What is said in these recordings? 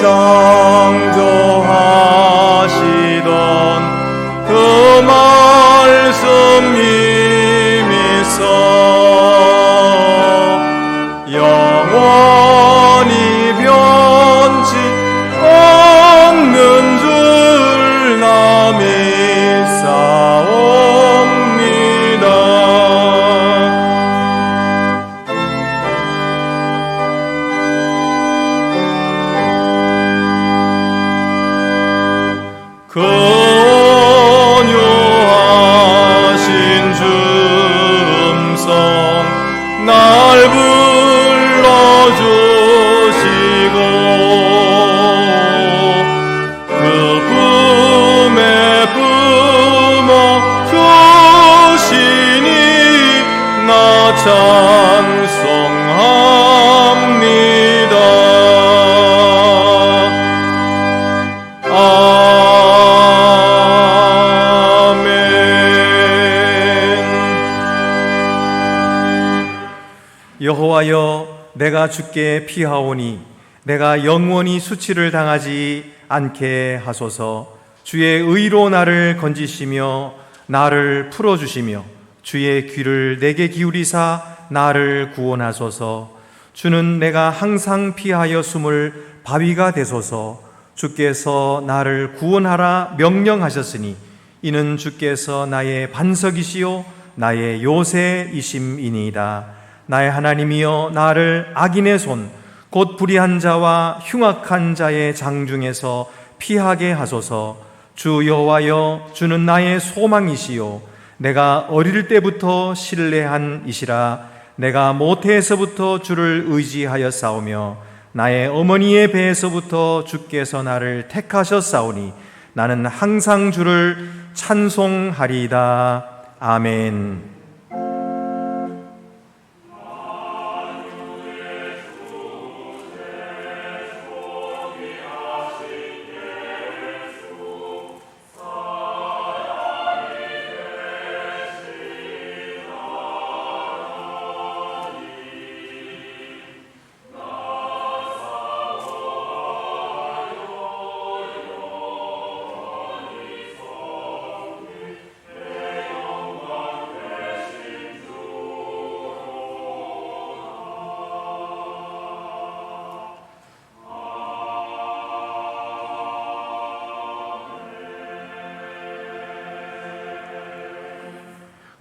창조하시던 그 말씀 임이서 영원히 변치 않는 줄 나 믿사옵니다. 그 온유하신 주 음성 날 불러주시고 그 품에 품어 주시니 나 찬송합니다. 여호와여, 내가 주께 피하오니 내가 영원히 수치를 당하지 않게 하소서. 주의 의로 나를 건지시며 나를 풀어주시며 주의 귀를 내게 기울이사 나를 구원하소서. 주는 내가 항상 피하여 숨을 바위가 되소서. 주께서 나를 구원하라 명령하셨으니 이는 주께서 나의 반석이시요 나의 요새이심이니이다. 나의 하나님이여, 나를 악인의 손 곧 불의한 자와 흉악한 자의 장중에서 피하게 하소서. 주 여호와여, 주는 나의 소망이시요 내가 어릴 때부터 신뢰한 이시라. 내가 모태에서부터 주를 의지하였사오며 나의 어머니의 배에서부터 주께서 나를 택하셨사오니 나는 항상 주를 찬송하리이다. 아멘.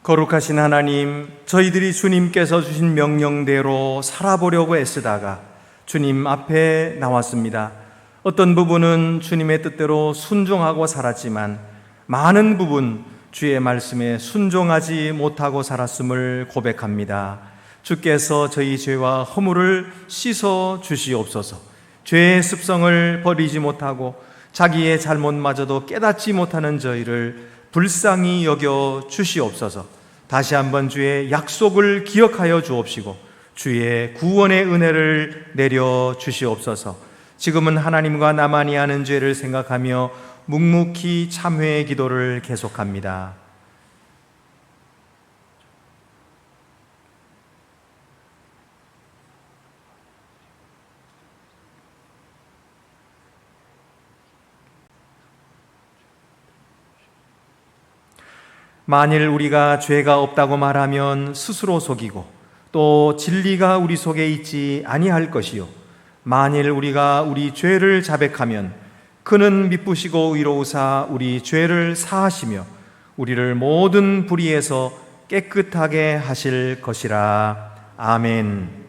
거룩하신 하나님, 저희들이 주님께서 주신 명령대로 살아보려고 애쓰다가 주님 앞에 나왔습니다. 어떤 부분은 주님의 뜻대로 순종하고 살았지만 많은 부분 주의 말씀에 순종하지 못하고 살았음을 고백합니다. 주께서 저희 죄와 허물을 씻어 주시옵소서. 죄의 습성을 버리지 못하고 자기의 잘못마저도 깨닫지 못하는 저희를 불쌍히 여겨 주시옵소서. 다시 한번 주의 약속을 기억하여 주옵시고 주의 구원의 은혜를 내려 주시옵소서. 지금은 하나님과 나만이 아는 죄를 생각하며 묵묵히 참회의 기도를 계속합니다. 만일 우리가 죄가 없다고 말하면 스스로 속이고 또 진리가 우리 속에 있지 아니할 것이요, 만일 우리가 우리 죄를 자백하면 그는 미쁘시고 의로우사 우리 죄를 사하시며 우리를 모든 불의에서 깨끗하게 하실 것이라. 아멘.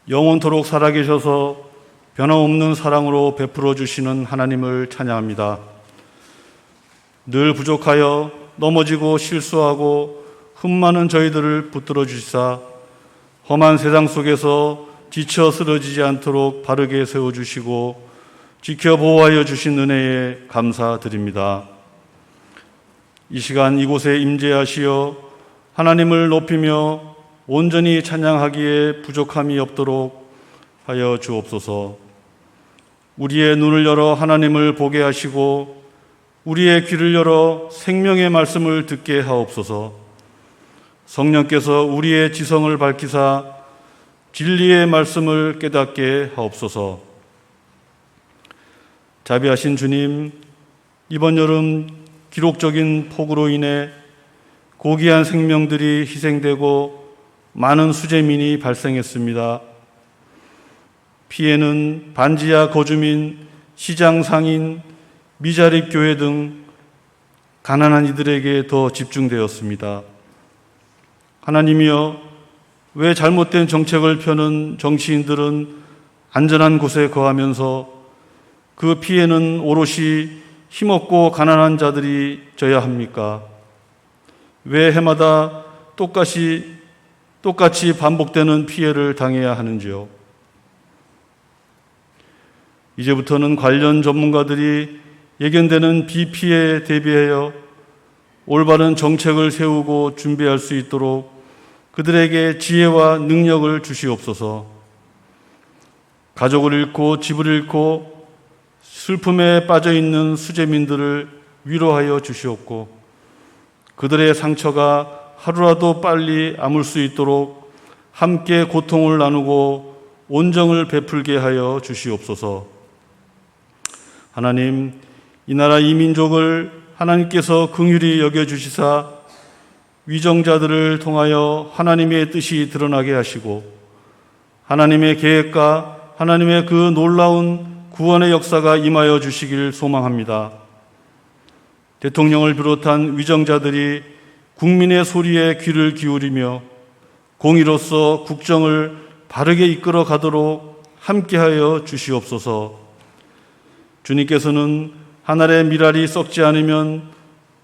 영원토록 살아계셔서 변함없는 사랑으로 베풀어 주시는 하나님을 찬양합니다. 늘 부족하여 넘어지고 실수하고 흠 많은 저희들을 붙들어 주시사 험한 세상 속에서 지쳐 쓰러지지 않도록 바르게 세워주시고 지켜 보호하여 주신 은혜에 감사드립니다. 이 시간 이곳에 임재하시어 하나님을 높이며 온전히 찬양하기에 부족함이 없도록 하여 주옵소서. 우리의 눈을 열어 하나님을 보게 하시고 우리의 귀를 열어 생명의 말씀을 듣게 하옵소서. 성령께서 우리의 지성을 밝히사 진리의 말씀을 깨닫게 하옵소서. 자비하신 주님, 이번 여름 기록적인 폭우로 인해 고귀한 생명들이 희생되고 많은 수재민이 발생했습니다. 피해는 반지하 거주민, 시장 상인, 미자립 교회 등 가난한 이들에게 더 집중되었습니다. 하나님이여, 왜 잘못된 정책을 펴는 정치인들은 안전한 곳에 거하면서 그 피해는 오롯이 힘없고 가난한 자들이 져야 합니까? 왜 해마다 똑같이 반복되는 피해를 당해야 하는지요? 이제부터는 관련 전문가들이 예견되는 비피해에 대비하여 올바른 정책을 세우고 준비할 수 있도록 그들에게 지혜와 능력을 주시옵소서. 가족을 잃고 집을 잃고 슬픔에 빠져 있는 수재민들을 위로하여 주시옵고 그들의 상처가 하루라도 빨리 아물 수 있도록 함께 고통을 나누고 온정을 베풀게 하여 주시옵소서. 하나님, 이 나라 이 민족을 하나님께서 긍휼히 여겨주시사 위정자들을 통하여 하나님의 뜻이 드러나게 하시고 하나님의 계획과 하나님의 그 놀라운 구원의 역사가 임하여 주시길 소망합니다. 대통령을 비롯한 위정자들이 국민의 소리에 귀를 기울이며 공의로서 국정을 바르게 이끌어 가도록 함께하여 주시옵소서. 주님께서는 한 알의 밀알이 썩지 않으면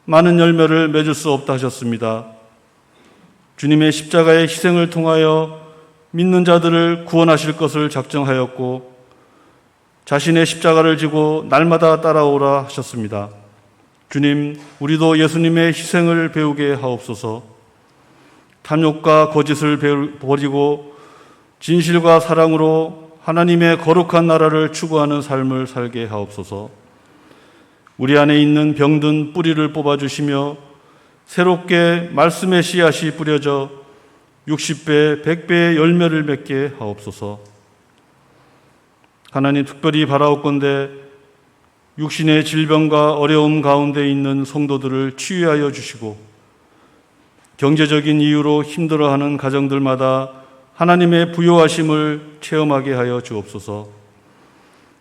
많은 열매를 맺을 수 없다 하셨습니다. 주님의 십자가의 희생을 통하여 믿는 자들을 구원하실 것을 작정하였고 자신의 십자가를 지고 날마다 따라오라 하셨습니다. 주님, 우리도 예수님의 희생을 배우게 하옵소서. 탐욕과 거짓을 버리고 진실과 사랑으로 하나님의 거룩한 나라를 추구하는 삶을 살게 하옵소서. 우리 안에 있는 병든 뿌리를 뽑아주시며 새롭게 말씀의 씨앗이 뿌려져 60배, 100배의 열매를 맺게 하옵소서. 하나님, 특별히 바라옵건대 육신의 질병과 어려움 가운데 있는 성도들을 치유하여 주시고 경제적인 이유로 힘들어하는 가정들마다 하나님의 부요하심을 체험하게 하여 주옵소서.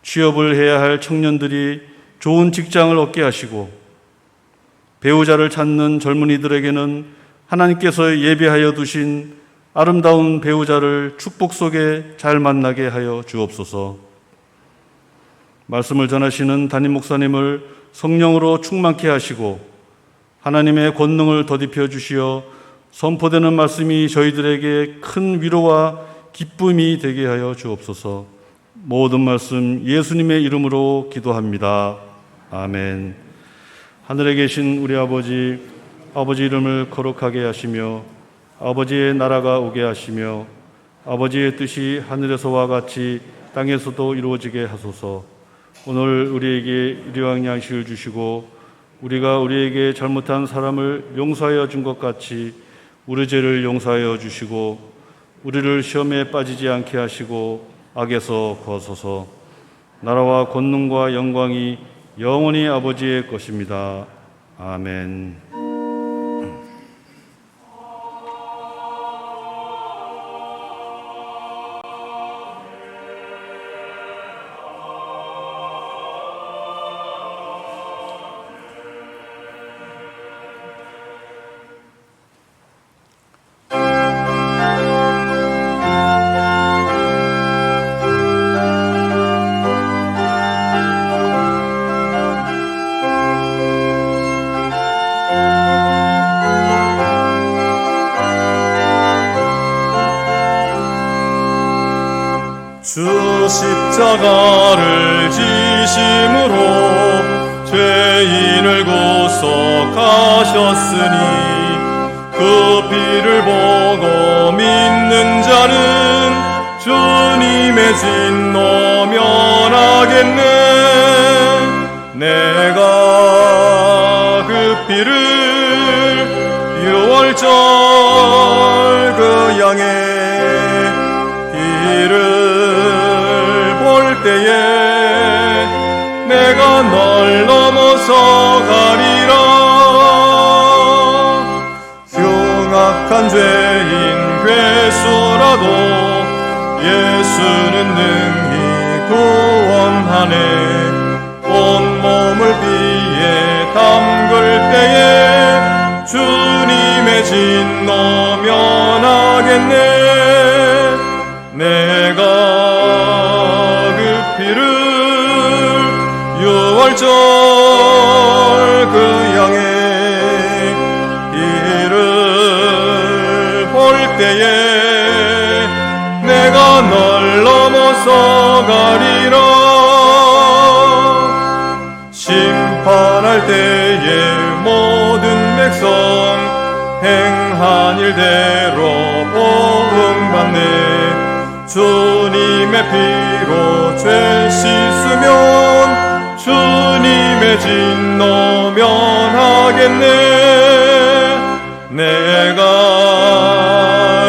취업을 해야 할 청년들이 좋은 직장을 얻게 하시고 배우자를 찾는 젊은이들에게는 하나님께서 예비하여 두신 아름다운 배우자를 축복 속에 잘 만나게 하여 주옵소서. 말씀을 전하시는 담임 목사님을 성령으로 충만케 하시고 하나님의 권능을 더딥혀 주시어 선포되는 말씀이 저희들에게 큰 위로와 기쁨이 되게 하여 주옵소서. 모든 말씀 예수님의 이름으로 기도합니다. 아멘. 하늘에 계신 우리 아버지 이름을 거룩하게 하시며 아버지의 나라가 오게 하시며 아버지의 뜻이 하늘에서와 같이 땅에서도 이루어지게 하소서. 오늘 우리에게 일용할 양식을 주시고 우리가 우리에게 잘못한 사람을 용서하여 준 것 같이 우리 죄를 용서하여 주시고 우리를 시험에 빠지지 않게 하시고 악에서 구하소서. 나라와 권능과 영광이 영원히 아버지의 것입니다. 아멘. 십자가를 지심으로 죄인을 구속하셨으니 그 피를 보고 믿는 자는 주님의 진노 면하겠네. 내가 그 피를 유월절 그 양의 피를 볼 때에 내가 널 넘어서 가리라. 흉악한 죄인 괴수라도 예수는 능히 구원하네. 온몸을 피에 담글 때에 주님의 진노 면하겠네. 내가 그 피를 유월절 그 양의 피를 볼 때에 내가 널 넘어서 가리라. 심판할 때에 모든 백성 행한 일대로 보응받네. 주님의 피로 죄 씻으면 주님의 진노 면하겠네. 내가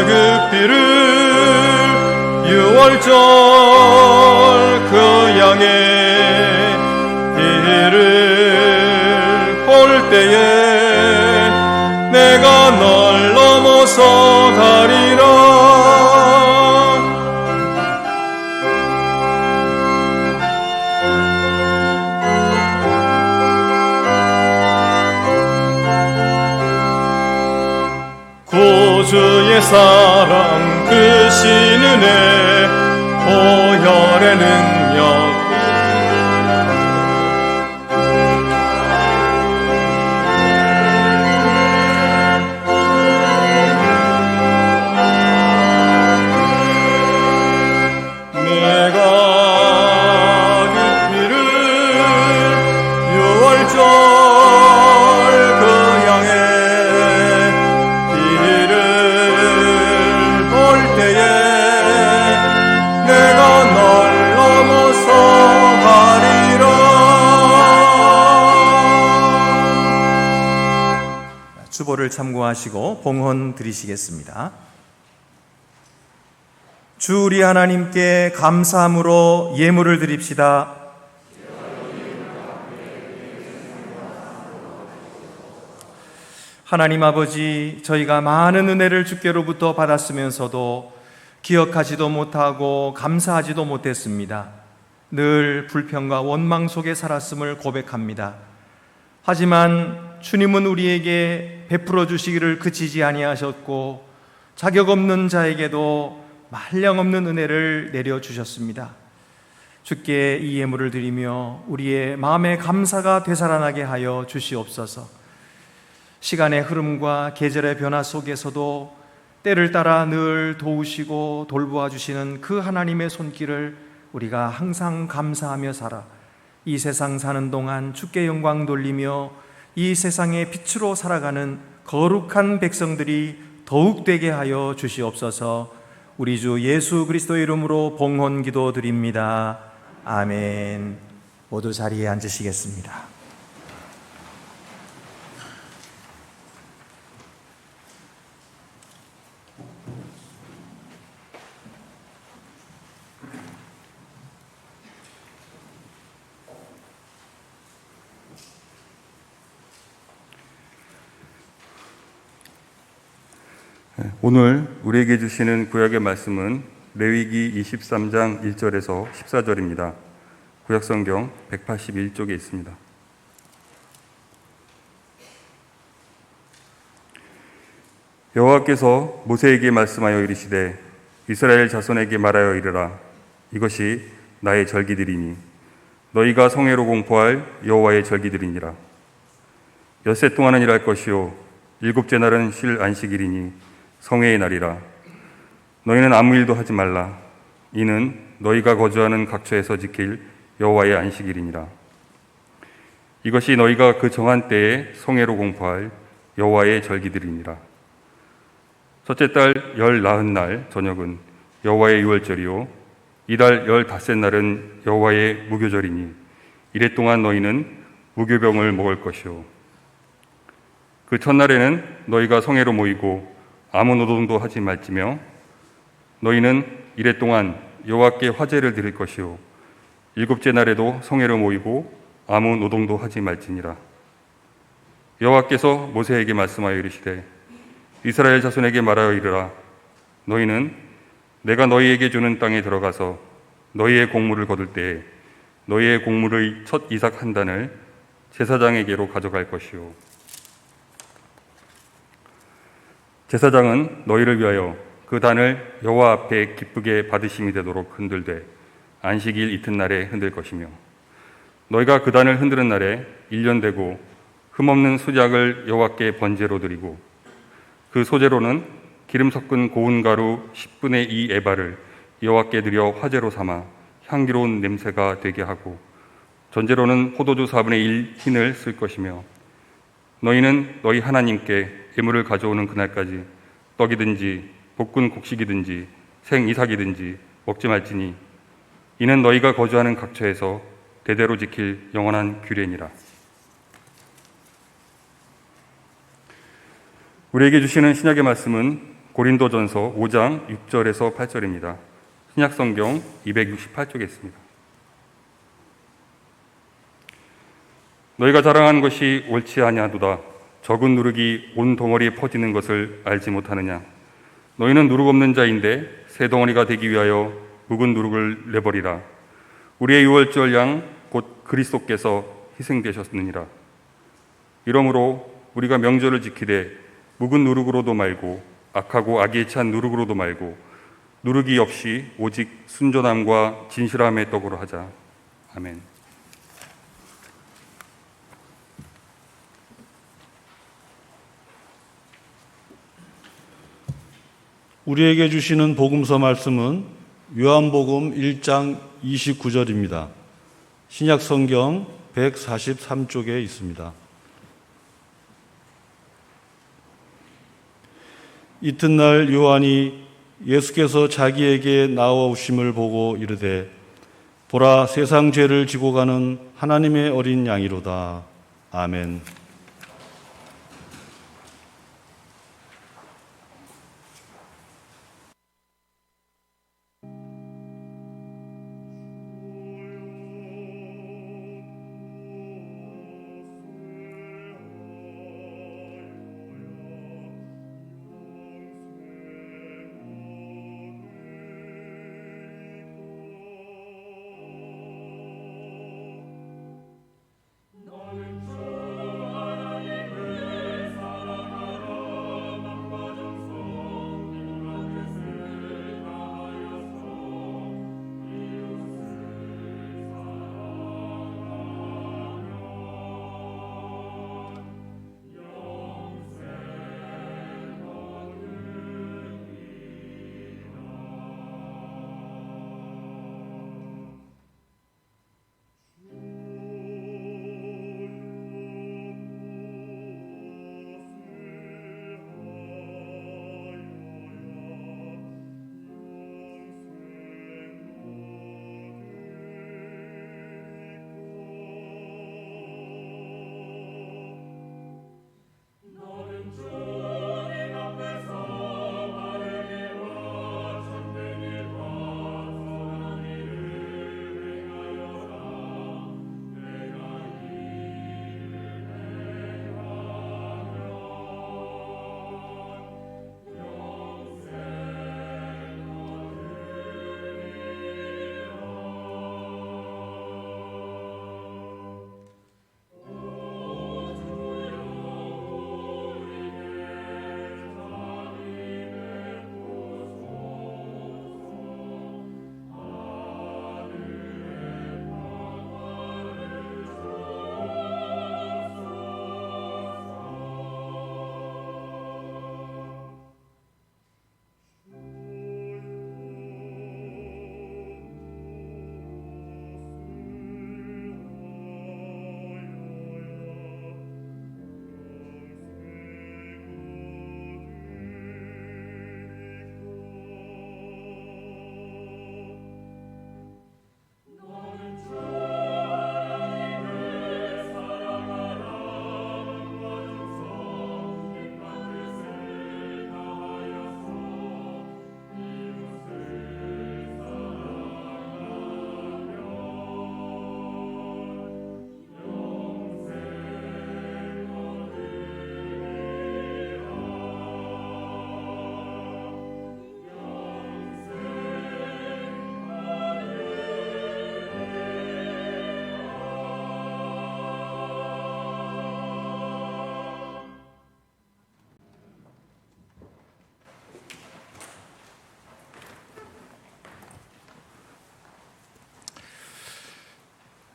그 피를 유월절 그 양의 피를 볼 때에 내가 널 넘어서 가리라. 구주의 사랑 그 신은혜 보혈의 능력 내가 그 피를 유월절 그 양의 피를 볼 때에 내가 널 넘어서 가리라. 주보를 참고하시고 봉헌 드리시겠습니다. 주 우리 하나님께 감사함으로 예물을 드립시다. 하나님 아버지, 저희가 많은 은혜를 주께로부터 받았으면서도 기억하지도 못하고 감사하지도 못했습니다. 늘 불평과 원망 속에 살았음을 고백합니다. 하지만 주님은 우리에게 베풀어 주시기를 그치지 아니하셨고 자격 없는 자에게도 한량없는 은혜를 내려주셨습니다. 주께 이 예물을 드리며 우리의 마음의 감사가 되살아나게 하여 주시옵소서. 시간의 흐름과 계절의 변화 속에서도 때를 따라 늘 도우시고 돌보아 주시는 그 하나님의 손길을 우리가 항상 감사하며 살아 이 세상 사는 동안 주께 영광 돌리며 이 세상의 빛으로 살아가는 거룩한 백성들이 더욱 되게 하여 주시옵소서. 우리 주 예수 그리스도의 이름으로 봉헌 기도 드립니다. 아멘. 모두 자리에 앉으시겠습니다. 오늘 우리에게 주시는 구약의 말씀은 레위기 23장 1절에서 14절입니다. 구약성경 181쪽에 있습니다. 여호와께서 모세에게 말씀하여 이르시되 이스라엘 자손에게 말하여 이르라. 이것이 나의 절기들이니 너희가 성회로 공포할 여호와의 절기들이니라. 엿새 동안은 일할 것이요 일곱째 날은 쉴 안식일이니 성회의 날이라. 너희는 아무 일도 하지 말라. 이는 너희가 거주하는 각처에서 지킬 여호와의 안식일이니라. 이것이 너희가 그 정한 때에 성회로 공포할 여호와의 절기들이니라. 첫째 달 19날 저녁은 여호와의 유월절이요 이달 15날은 여호와의 무교절이니 이래 동안 너희는 무교병을 먹을 것이요 그 첫날에는 너희가 성회로 모이고 아무 노동도 하지 말지며 너희는 이래 동안 여호와께 화제를 드릴 것이요 일곱째 날에도 성회로 모이고 아무 노동도 하지 말지니라. 여호와께서 모세에게 말씀하여 이르시되 이스라엘 자손에게 말하여 이르라. 너희는 내가 너희에게 주는 땅에 들어가서 너희의 곡물을 거둘 때에 너희의 곡물의 첫 이삭 한 단을 제사장에게로 가져갈 것이요 제사장은 너희를 위하여 그 단을 여호와 앞에 기쁘게 받으심이 되도록 흔들되 안식일 이튿날에 흔들 것이며 너희가 그 단을 흔드는 날에 1년 되고 흠없는 수작을 여호와께 번제로 드리고 그 소제로는 기름 섞은 고운 가루 10분의 2 에바를 여호와께 드려 화제로 삼아 향기로운 냄새가 되게 하고 전제로는 포도주 4분의 1 흰을 쓸 것이며 너희는 너희 하나님께 예물을 가져오는 그날까지 떡이든지 볶은 곡식이든지 생이삭이든지 먹지 말지니 이는 너희가 거주하는 각처에서 대대로 지킬 영원한 규례니라. 우리에게 주시는 신약의 말씀은 고린도전서 5장 6절에서 8절입니다. 신약성경 268쪽에 있습니다. 너희가 자랑하는 것이 옳지 아니하도다. 적은 누룩이 온 덩어리에 퍼지는 것을 알지 못하느냐. 너희는 누룩 없는 자인데 새 덩어리가 되기 위하여 묵은 누룩을 내버리라. 우리의 유월절 양 곧 그리스도께서 희생되셨느니라. 이러므로 우리가 명절을 지키되 묵은 누룩으로도 말고 악하고 악에 찬 누룩으로도 말고 누룩이 없이 오직 순전함과 진실함의 떡으로 하자. 아멘. 우리에게 주시는 복음서 말씀은 요한복음 1장 29절입니다. 신약성경 143쪽에 있습니다. 이튿날 요한이 예수께서 자기에게 나오심을 보고 이르되 보라 세상 죄를 지고 가는 하나님의 어린 양이로다. 아멘.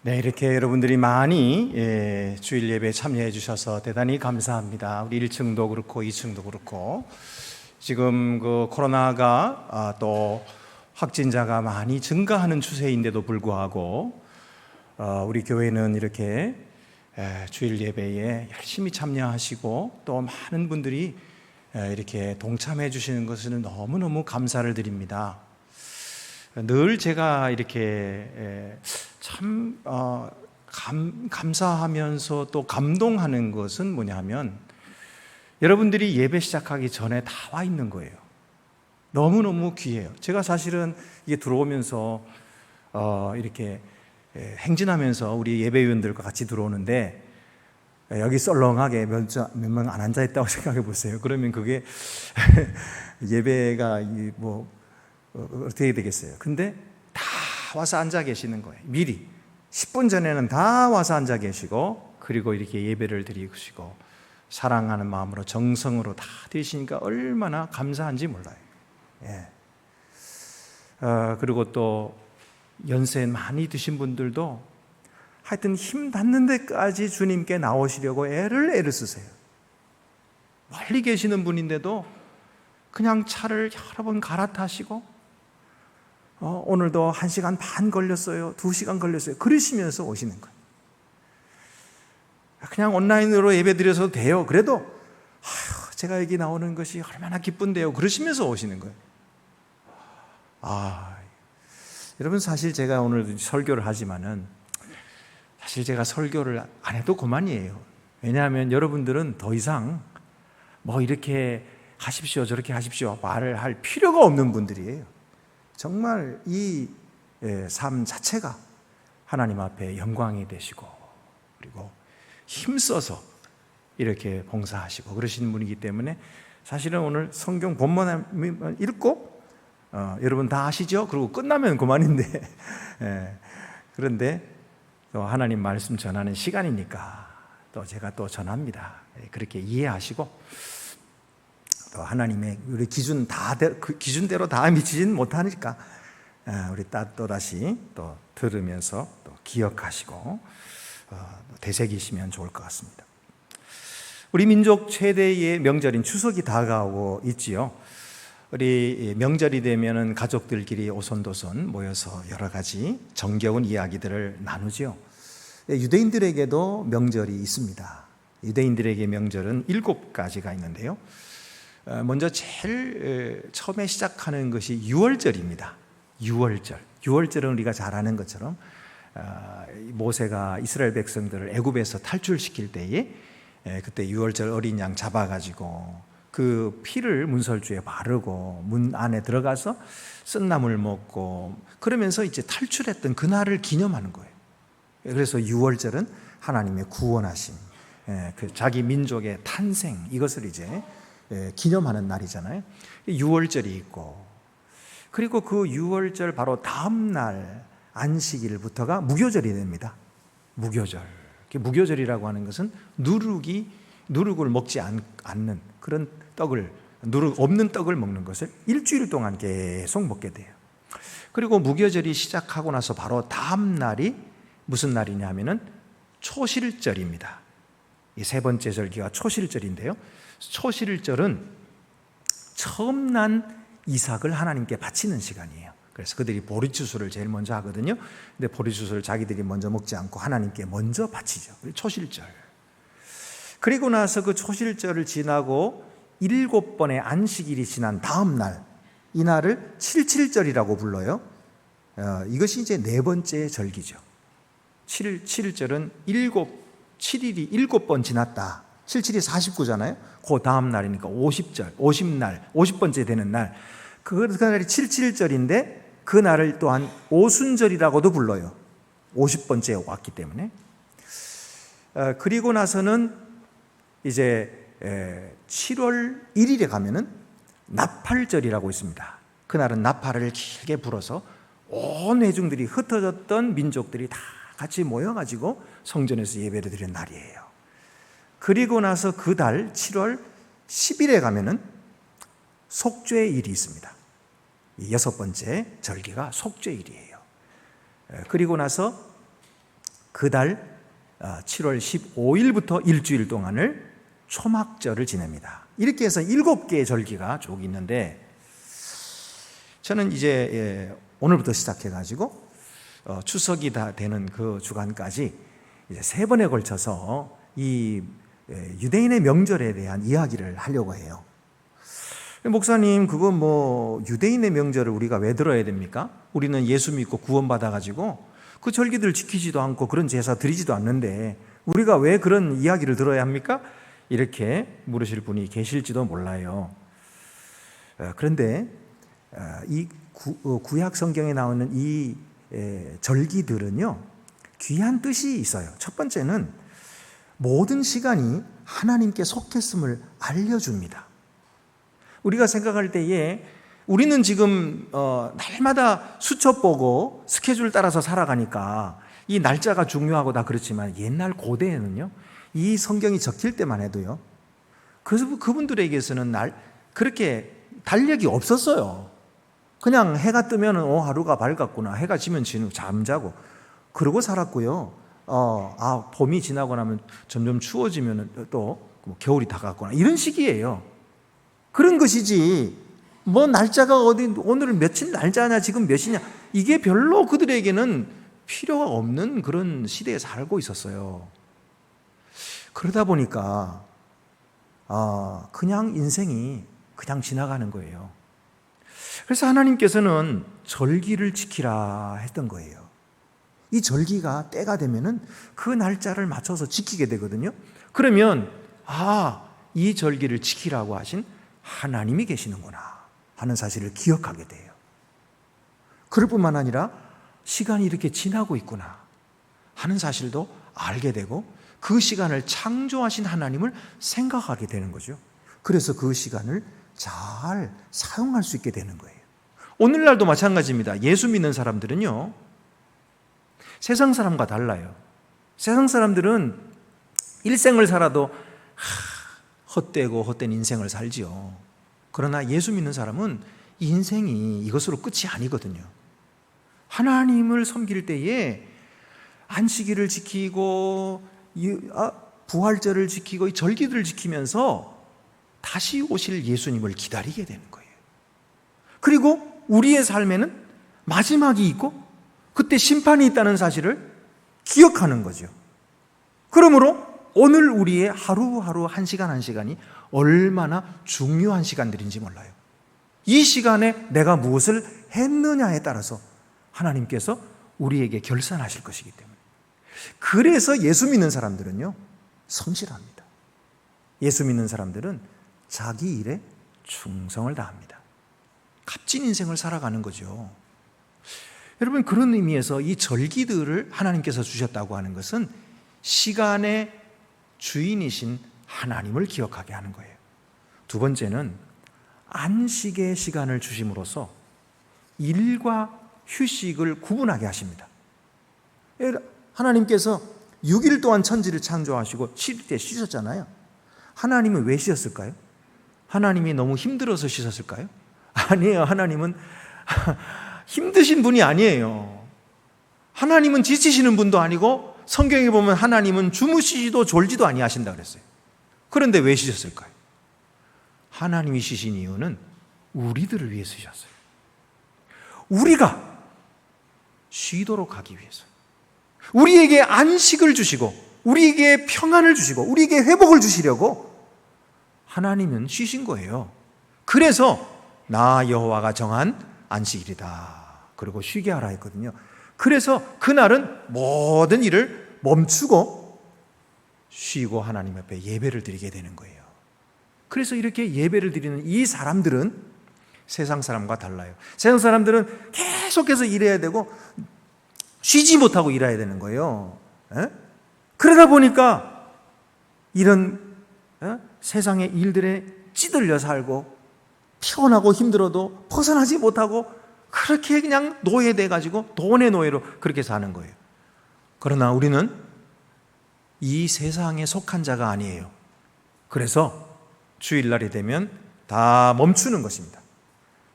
네, 이렇게 여러분들이 많이 주일 예배에 참여해 주셔서 대단히 감사합니다. 우리 1층도 그렇고 2층도 그렇고 지금 그 코로나가 또 확진자가 많이 증가하는 추세인데도 불구하고 우리 교회는 이렇게 주일 예배에 열심히 참여하시고 또 많은 분들이 이렇게 동참해 주시는 것을 너무너무 감사를 드립니다. 늘 제가 이렇게 참 감사하면서 또 감동하는 것은 뭐냐 하면 여러분들이 예배 시작하기 전에 다 와 있는 거예요. 너무너무 귀해요. 제가 사실은 이게 들어오면서 이렇게 행진하면서 우리 예배위원들과 같이 들어오는데 여기 썰렁하게 몇 명 안 앉아 있다고 생각해 보세요. 그러면 그게 예배가 뭐 어떻게 되겠어요? 근데 다 와서 앉아 계시는 거예요. 미리 10분 전에는 다 와서 앉아 계시고 그리고 이렇게 예배를 드리시고 사랑하는 마음으로 정성으로 다 드리시니까 얼마나 감사한지 몰라요. 예. 그리고 또 연세 많이 드신 분들도 하여튼 힘 닿는 데까지 주님께 나오시려고 애를 쓰세요. 멀리 계시는 분인데도 그냥 차를 여러 번 갈아타시고 오늘도 1시간 반 걸렸어요. 2시간 걸렸어요. 그러시면서 오시는 거예요. 그냥 온라인으로 예배 드려서 돼요. 그래도 제가 여기 나오는 것이 얼마나 기쁜데요. 그러시면서 오시는 거예요. 여러분 사실 제가 오늘 설교를 하지만은 사실 제가 설교를 안 해도 그만이에요. 왜냐하면 여러분들은 더 이상 뭐 이렇게 하십시오 저렇게 하십시오 말을 할 필요가 없는 분들이에요. 정말 이 삶 자체가 하나님 앞에 영광이 되시고 그리고 힘써서 이렇게 봉사하시고 그러시는 분이기 때문에 사실은 오늘 성경 본문 읽고 여러분 다 아시죠? 그리고 끝나면 그만인데 그런데 또 하나님 말씀 전하는 시간이니까 또 제가 또 전합니다. 그렇게 이해하시고 또 하나님의 우리 그 기준대로 다 미치진 못하니까 우리 또 다시 또 들으면서 또 기억하시고 되새기시면 좋을 것 같습니다. 우리 민족 최대의 명절인 추석이 다가오고 있지요. 우리 명절이 되면은 가족들끼리 오손도손 모여서 여러 가지 정겨운 이야기들을 나누지요. 유대인들에게도 명절이 있습니다. 유대인들에게 명절은 7가지가 있는데요. 먼저 제일 처음에 시작하는 것이 유월절입니다. 유월절은 우리가 잘 아는 것처럼 모세가 이스라엘 백성들을 애굽에서 탈출시킬 때에 그때 유월절 어린 양 잡아가지고 그 피를 문설주에 바르고 문 안에 들어가서 쓴나물 먹고 그러면서 이제 탈출했던 그날을 기념하는 거예요. 그래서 유월절은 하나님의 구원하심, 그 자기 민족의 탄생 이것을 이제 기념하는 날이잖아요. 유월절이 있고 그리고 그 유월절 바로 다음 날 안식일부터가 무교절이 됩니다. 무교절. 무교절이라고 하는 것은 누룩을 먹지 않는 그런 떡을 누룩 없는 떡을 먹는 것을 일주일 동안 계속 먹게 돼요. 그리고 무교절이 시작하고 나서 바로 다음 날이 무슨 날이냐 하면은 초실절입니다. 이 세 번째 절기가 초실절인데요. 초실절은 처음 난 이삭을 하나님께 바치는 시간이에요. 그래서 그들이 보리추수를 제일 먼저 하거든요. 근데 보리추수를 자기들이 먼저 먹지 않고 하나님께 먼저 바치죠. 초실절. 그리고 나서 그 초실절을 지나고 7번의 안식일이 지난 다음 날, 이 날을 칠칠절이라고 불러요. 이것이 이제 4번째 절기죠. 7일절은 7일이 7번 지났다. 77이 49잖아요. 그 다음 날이니까 50절, 50날, 50번째 되는 날. 그 날이 77절인데 그 날을 또한 오순절이라고도 불러요. 50번째에 왔기 때문에. 그리고 나서는 이제 7월 1일에 가면은 나팔절이라고 있습니다. 그날은 나팔을 길게 불어서 온 회중들이 흩어졌던 민족들이 다 같이 모여가지고 성전에서 예배를 드리는 날이에요. 그리고 나서 그 달 7월 10일에 가면은 속죄일이 있습니다. 이 6번째 절기가 속죄일이에요. 그리고 나서 그달 7월 15일부터 일주일 동안을 초막절을 지냅니다. 이렇게 해서 7개의 절기가 쭉 있는데, 저는 이제 오늘부터 시작해가지고 추석이 다 되는 그 주간까지 이제 3번에 걸쳐서 이 유대인의 명절에 대한 이야기를 하려고 해요. 목사님, 그거 뭐 유대인의 명절을 우리가 왜 들어야 됩니까? 우리는 예수 믿고 구원받아가지고 그 절기들 지키지도 않고 그런 제사 드리지도 않는데 우리가 왜 그런 이야기를 들어야 합니까? 이렇게 물으실 분이 계실지도 몰라요. 그런데 이 구약 성경에 나오는 이 절기들은요, 귀한 뜻이 있어요. 첫 번째는 모든 시간이 하나님께 속했음을 알려줍니다. 우리가 생각할 때에 우리는 지금 날마다 수첩 보고 스케줄 따라서 살아가니까 이 날짜가 중요하고 다 그렇지만, 옛날 고대에는요, 이 성경이 적힐 때만 해도요, 그래서 그분들에게서는 그렇게 달력이 없었어요. 그냥 해가 뜨면 하루가 밝았구나, 해가 지면 잠자고 그러고 살았고요. 봄이 지나고 나면 점점 추워지면 또 겨울이 다가왔구나, 이런 식이에요. 그런 것이지 뭐 날짜가 오늘은 며칠 날짜냐, 지금 몇이냐, 이게 별로 그들에게는 필요가 없는 그런 시대에 살고 있었어요. 그러다 보니까 그냥 인생이 그냥 지나가는 거예요. 그래서 하나님께서는 절기를 지키라 했던 거예요. 이 절기가 때가 되면은 그 날짜를 맞춰서 지키게 되거든요. 그러면 이 절기를 지키라고 하신 하나님이 계시는구나 하는 사실을 기억하게 돼요. 그럴 뿐만 아니라 시간이 이렇게 지나고 있구나 하는 사실도 알게 되고, 그 시간을 창조하신 하나님을 생각하게 되는 거죠. 그래서 그 시간을 잘 사용할 수 있게 되는 거예요. 오늘날도 마찬가지입니다. 예수 믿는 사람들은요, 세상 사람과 달라요. 세상 사람들은 일생을 살아도 헛되고 헛된 인생을 살지요. 그러나 예수 믿는 사람은 인생이 이것으로 끝이 아니거든요. 하나님을 섬길 때에 안식일을 지키고 부활절을 지키고 이 절기들을 지키면서 다시 오실 예수님을 기다리게 되는 거예요. 그리고 우리의 삶에는 마지막이 있고 그때 심판이 있다는 사실을 기억하는 거죠. 그러므로 오늘 우리의 하루하루 한 시간 한 시간이 얼마나 중요한 시간들인지 몰라요. 이 시간에 내가 무엇을 했느냐에 따라서 하나님께서 우리에게 결산하실 것이기 때문에, 그래서 예수 믿는 사람들은요, 성실합니다. 예수 믿는 사람들은 자기 일에 충성을 다합니다. 값진 인생을 살아가는 거죠. 여러분, 그런 의미에서 이 절기들을 하나님께서 주셨다고 하는 것은 시간의 주인이신 하나님을 기억하게 하는 거예요. 두 번째는 안식의 시간을 주심으로써 일과 휴식을 구분하게 하십니다. 하나님께서 6일 동안 천지를 창조하시고 7일 쉬셨잖아요. 하나님은 왜 쉬었을까요? 하나님이 너무 힘들어서 쉬셨을까요? 아니에요. 하나님은 힘드신 분이 아니에요. 하나님은 지치시는 분도 아니고, 성경에 보면 하나님은 주무시지도 졸지도 아니하신다 그랬어요. 그런데 왜 쉬셨을까요? 하나님이 쉬신 이유는 우리들을 위해서 쉬셨어요. 우리가 쉬도록 하기 위해서, 우리에게 안식을 주시고 우리에게 평안을 주시고 우리에게 회복을 주시려고 하나님은 쉬신 거예요. 그래서 나 여호와가 정한 안식일이다, 그리고 쉬게 하라 했거든요. 그래서 그날은 모든 일을 멈추고 쉬고 하나님 앞에 예배를 드리게 되는 거예요. 그래서 이렇게 예배를 드리는 이 사람들은 세상 사람과 달라요. 세상 사람들은 계속해서 일해야 되고 쉬지 못하고 일해야 되는 거예요. 그러다 보니까 이런 세상의 일들에 찌들려 살고 피곤하고 힘들어도 벗어나지 못하고 그렇게 그냥 노예돼 가지고 돈의 노예로 그렇게 사는 거예요. 그러나 우리는 이 세상에 속한 자가 아니에요. 그래서 주일날이 되면 다 멈추는 것입니다.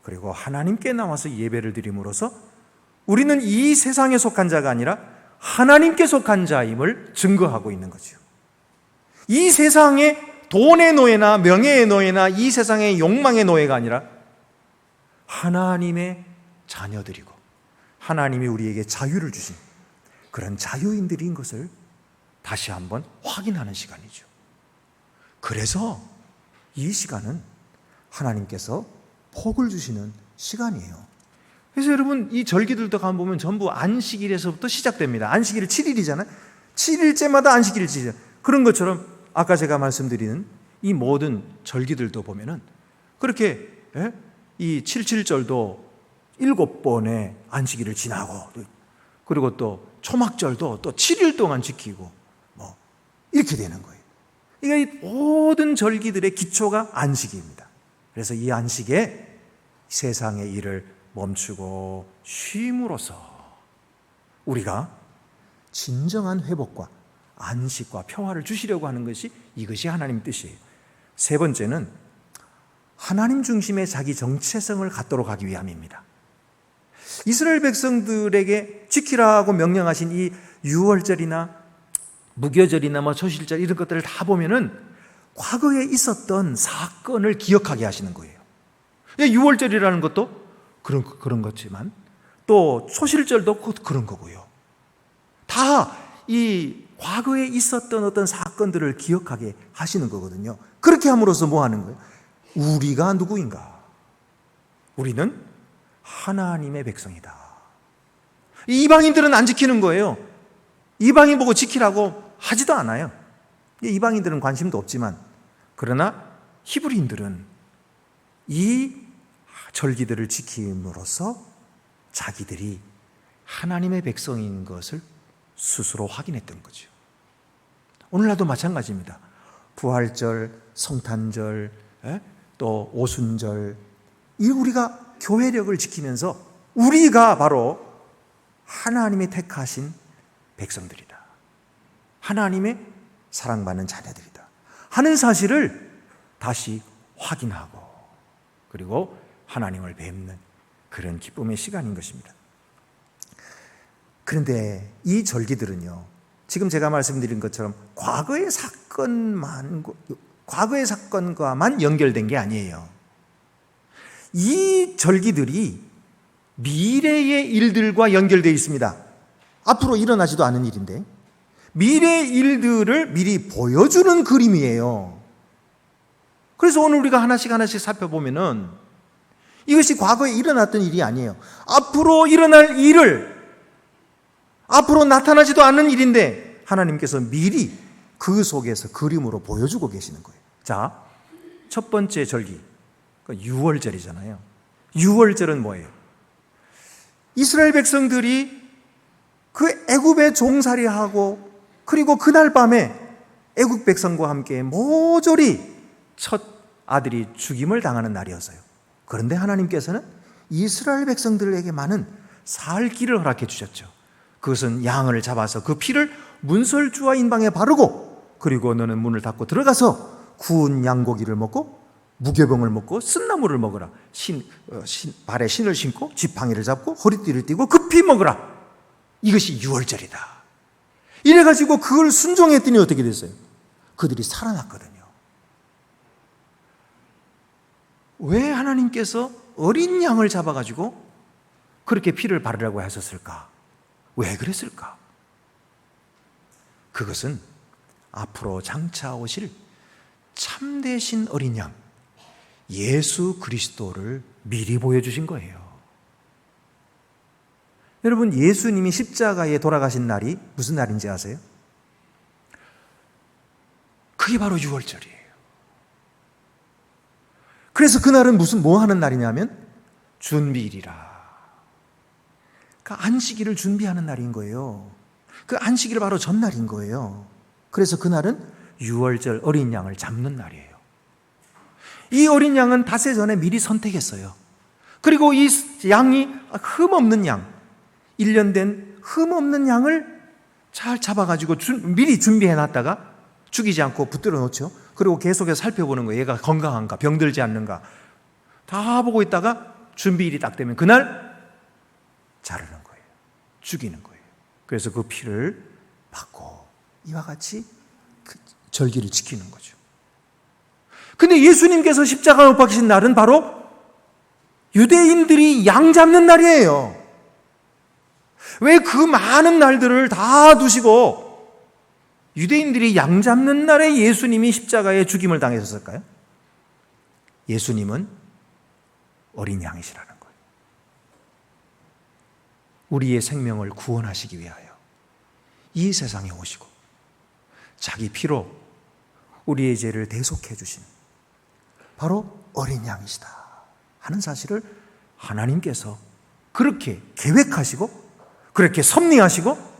그리고 하나님께 나와서 예배를 드림으로써 우리는 이 세상에 속한 자가 아니라 하나님께 속한 자임을 증거하고 있는 거죠. 이 세상의 돈의 노예나 명예의 노예나 이 세상의 욕망의 노예가 아니라 하나님의 자녀들이고 하나님이 우리에게 자유를 주신 그런 자유인들인 것을 다시 한번 확인하는 시간이죠. 그래서 이 시간은 하나님께서 복을 주시는 시간이에요. 그래서 여러분 이 절기들도 가보면 전부 안식일에서부터 시작됩니다. 안식일이 7일이잖아요. 7일째마다 안식일을 지죠. 그런 것처럼 아까 제가 말씀드리는 이 모든 절기들도 보면은 그렇게 이 77절도 7번의 안식일을 지나고 그리고 또 초막절도 또 7일 동안 지키고 뭐 이렇게 되는 거예요. 그러니까 이 모든 절기들의 기초가 안식입니다. 그래서 이 안식에 세상의 일을 멈추고 쉼으로써 우리가 진정한 회복과 안식과 평화를 주시려고 하는 것이 이것이 하나님 뜻이에요. 세 번째는 하나님 중심의 자기 정체성을 갖도록 하기 위함입니다. 이스라엘 백성들에게 지키라고 명령하신 이 유월절이나 무교절이나 뭐 초실절 이런 것들을 다 보면은 과거에 있었던 사건을 기억하게 하시는 거예요. 유월절이라는 것도 그런 거지만 또 초실절도 그런 거고요. 다 이 과거에 있었던 어떤 사건들을 기억하게 하시는 거거든요. 그렇게 함으로써 뭐 하는 거예요? 우리가 누구인가? 우리는 하나님의 백성이다. 이방인들은 안 지키는 거예요. 이방인 보고 지키라고 하지도 않아요. 이방인들은 관심도 없지만 그러나 히브리인들은 이 절기들을 지킴으로써 자기들이 하나님의 백성인 것을 스스로 확인했던 거죠. 오늘날도 마찬가지입니다. 부활절, 성탄절, 또 오순절, 이 우리가 교회력을 지키면서 우리가 바로 하나님이 택하신 백성들이다. 하나님의 사랑받는 자녀들이다 하는 사실을 다시 확인하고 그리고 하나님을 뵙는 그런 기쁨의 시간인 것입니다. 그런데 이 절기들은요, 지금 제가 말씀드린 것처럼 과거의 사건과만 연결된 게 아니에요. 이 절기들이 미래의 일들과 연결되어 있습니다. 앞으로 일어나지도 않은 일인데 미래의 일들을 미리 보여주는 그림이에요. 그래서 오늘 우리가 하나씩 살펴보면은 이것이 과거에 일어났던 일이 아니에요. 앞으로 일어날 일을 앞으로 나타나지도 않는 일인데 하나님께서 미리 그 속에서 그림으로 보여주고 계시는 거예요. 자, 첫 번째 절기 유월절이잖아요. 유월절은 뭐예요? 이스라엘 백성들이 그 애굽에 종살이하고 그리고 그날 밤에 애굽 백성과 함께 모조리 첫 아들이 죽임을 당하는 날이었어요. 그런데 하나님께서는 이스라엘 백성들에게만은 살 길을 허락해 주셨죠. 그것은 양을 잡아서 그 피를 문설주와 인방에 바르고 그리고 너는 문을 닫고 들어가서 구운 양고기를 먹고 무교병을 먹고 쓴나물을 먹으라. 발에 신을 신고 지팡이를 잡고 허리띠를 띠고 급히 먹으라. 이것이 유월절이다. 이래가지고 그걸 순종했더니 어떻게 됐어요? 그들이 살아났거든요. 왜 하나님께서 어린 양을 잡아가지고 그렇게 피를 바르라고 하셨을까? 왜 그랬을까? 그것은 앞으로 장차 오실 참되신 어린 양 예수 그리스도를 미리 보여주신 거예요. 여러분, 예수님이 십자가에 돌아가신 날이 무슨 날인지 아세요? 그게 바로 유월절이에요. 그래서 그날은 뭐 하는 날이냐면 준비일이라. 그 안식일을 준비하는 날인 거예요. 그 안식일이 바로 전날인 거예요. 그래서 그날은 유월절 어린 양을 잡는 날이에요. 이 어린 양은 닷새 전에 미리 선택했어요. 그리고 이 양이 흠없는 양, 1년 된 흠없는 양을 잘 잡아가지고 미리 준비해놨다가 죽이지 않고 붙들어 놓죠. 그리고 계속해서 살펴보는 거예요. 얘가 건강한가, 병들지 않는가 다 보고 있다가 준비일이 딱 되면 그날 자르는 거예요. 죽이는 거예요. 그래서 그 피를 받고 이와 같이 그 절기를 지키는 거죠. 근데 예수님께서 십자가에 못 박히신 날은 바로 유대인들이 양 잡는 날이에요. 왜 그 많은 날들을 다 두시고 유대인들이 양 잡는 날에 예수님이 십자가에 죽임을 당하셨을까요? 예수님은 어린 양이시라는 거예요. 우리의 생명을 구원하시기 위하여 이 세상에 오시고 자기 피로 우리의 죄를 대속해 주신 바로 어린 양이시다 하는 사실을 하나님께서 그렇게 계획하시고 그렇게 섭리하시고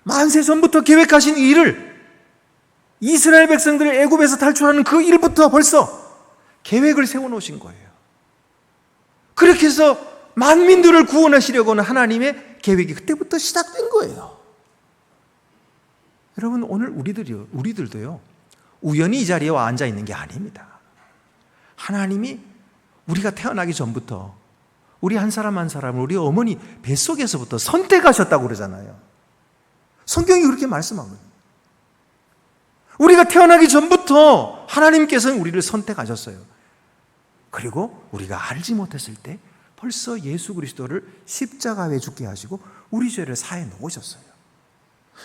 만세 전부터 계획하신 이 일을 이스라엘 백성들을 애굽에서 탈출하는 그 일부터 벌써 계획을 세워놓으신 거예요. 그렇게 해서 만민들을 구원하시려고 하는 하나님의 계획이 그때부터 시작된 거예요. 여러분, 오늘 우리들도요, 우연히 이 자리에 와 앉아 있는 게 아닙니다. 하나님이 우리가 태어나기 전부터 우리 한 사람 한 사람을 우리 어머니 뱃속에서부터 선택하셨다고 그러잖아요. 성경이 그렇게 말씀하거든요. 우리가 태어나기 전부터 하나님께서는 우리를 선택하셨어요. 그리고 우리가 알지 못했을 때 벌써 예수 그리스도를 십자가에 죽게 하시고 우리 죄를 사해 놓으셨어요.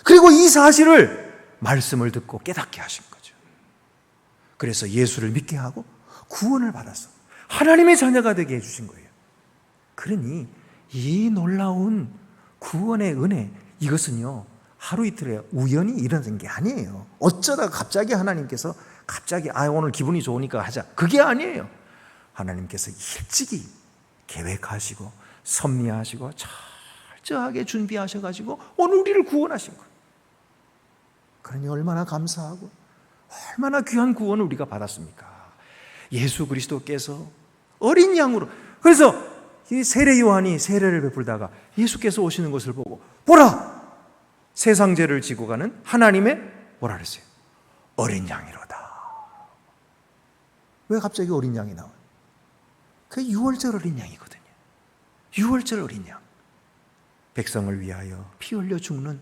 그리고 이 사실을 말씀을 듣고 깨닫게 하신 거죠. 그래서 예수를 믿게 하고 구원을 받아서 하나님의 자녀가 되게 해주신 거예요. 그러니 이 놀라운 구원의 은혜, 이것은요 하루 이틀에 우연히 일어난 게 아니에요. 어쩌다가 갑자기 하나님께서 오늘 기분이 좋으니까 하자, 그게 아니에요. 하나님께서 일찍이 계획하시고 섭리하시고 철저하게 준비하셔가지고 오늘 우리를 구원하신 거예요. 그러니 얼마나 감사하고 얼마나 귀한 구원을 우리가 받았습니까? 예수 그리스도께서 어린 양으로, 그래서 이 세례 요한이 세례를 베풀다가 예수께서 오시는 것을 보고 보라! 세상 죄를 지고 가는 하나님의 뭐라 그랬어요? 어린 양이로다. 왜 갑자기 어린 양이 나와요? 그게 유월절 어린 양이거든요. 유월절 어린 양. 백성을 위하여 피 흘려 죽는,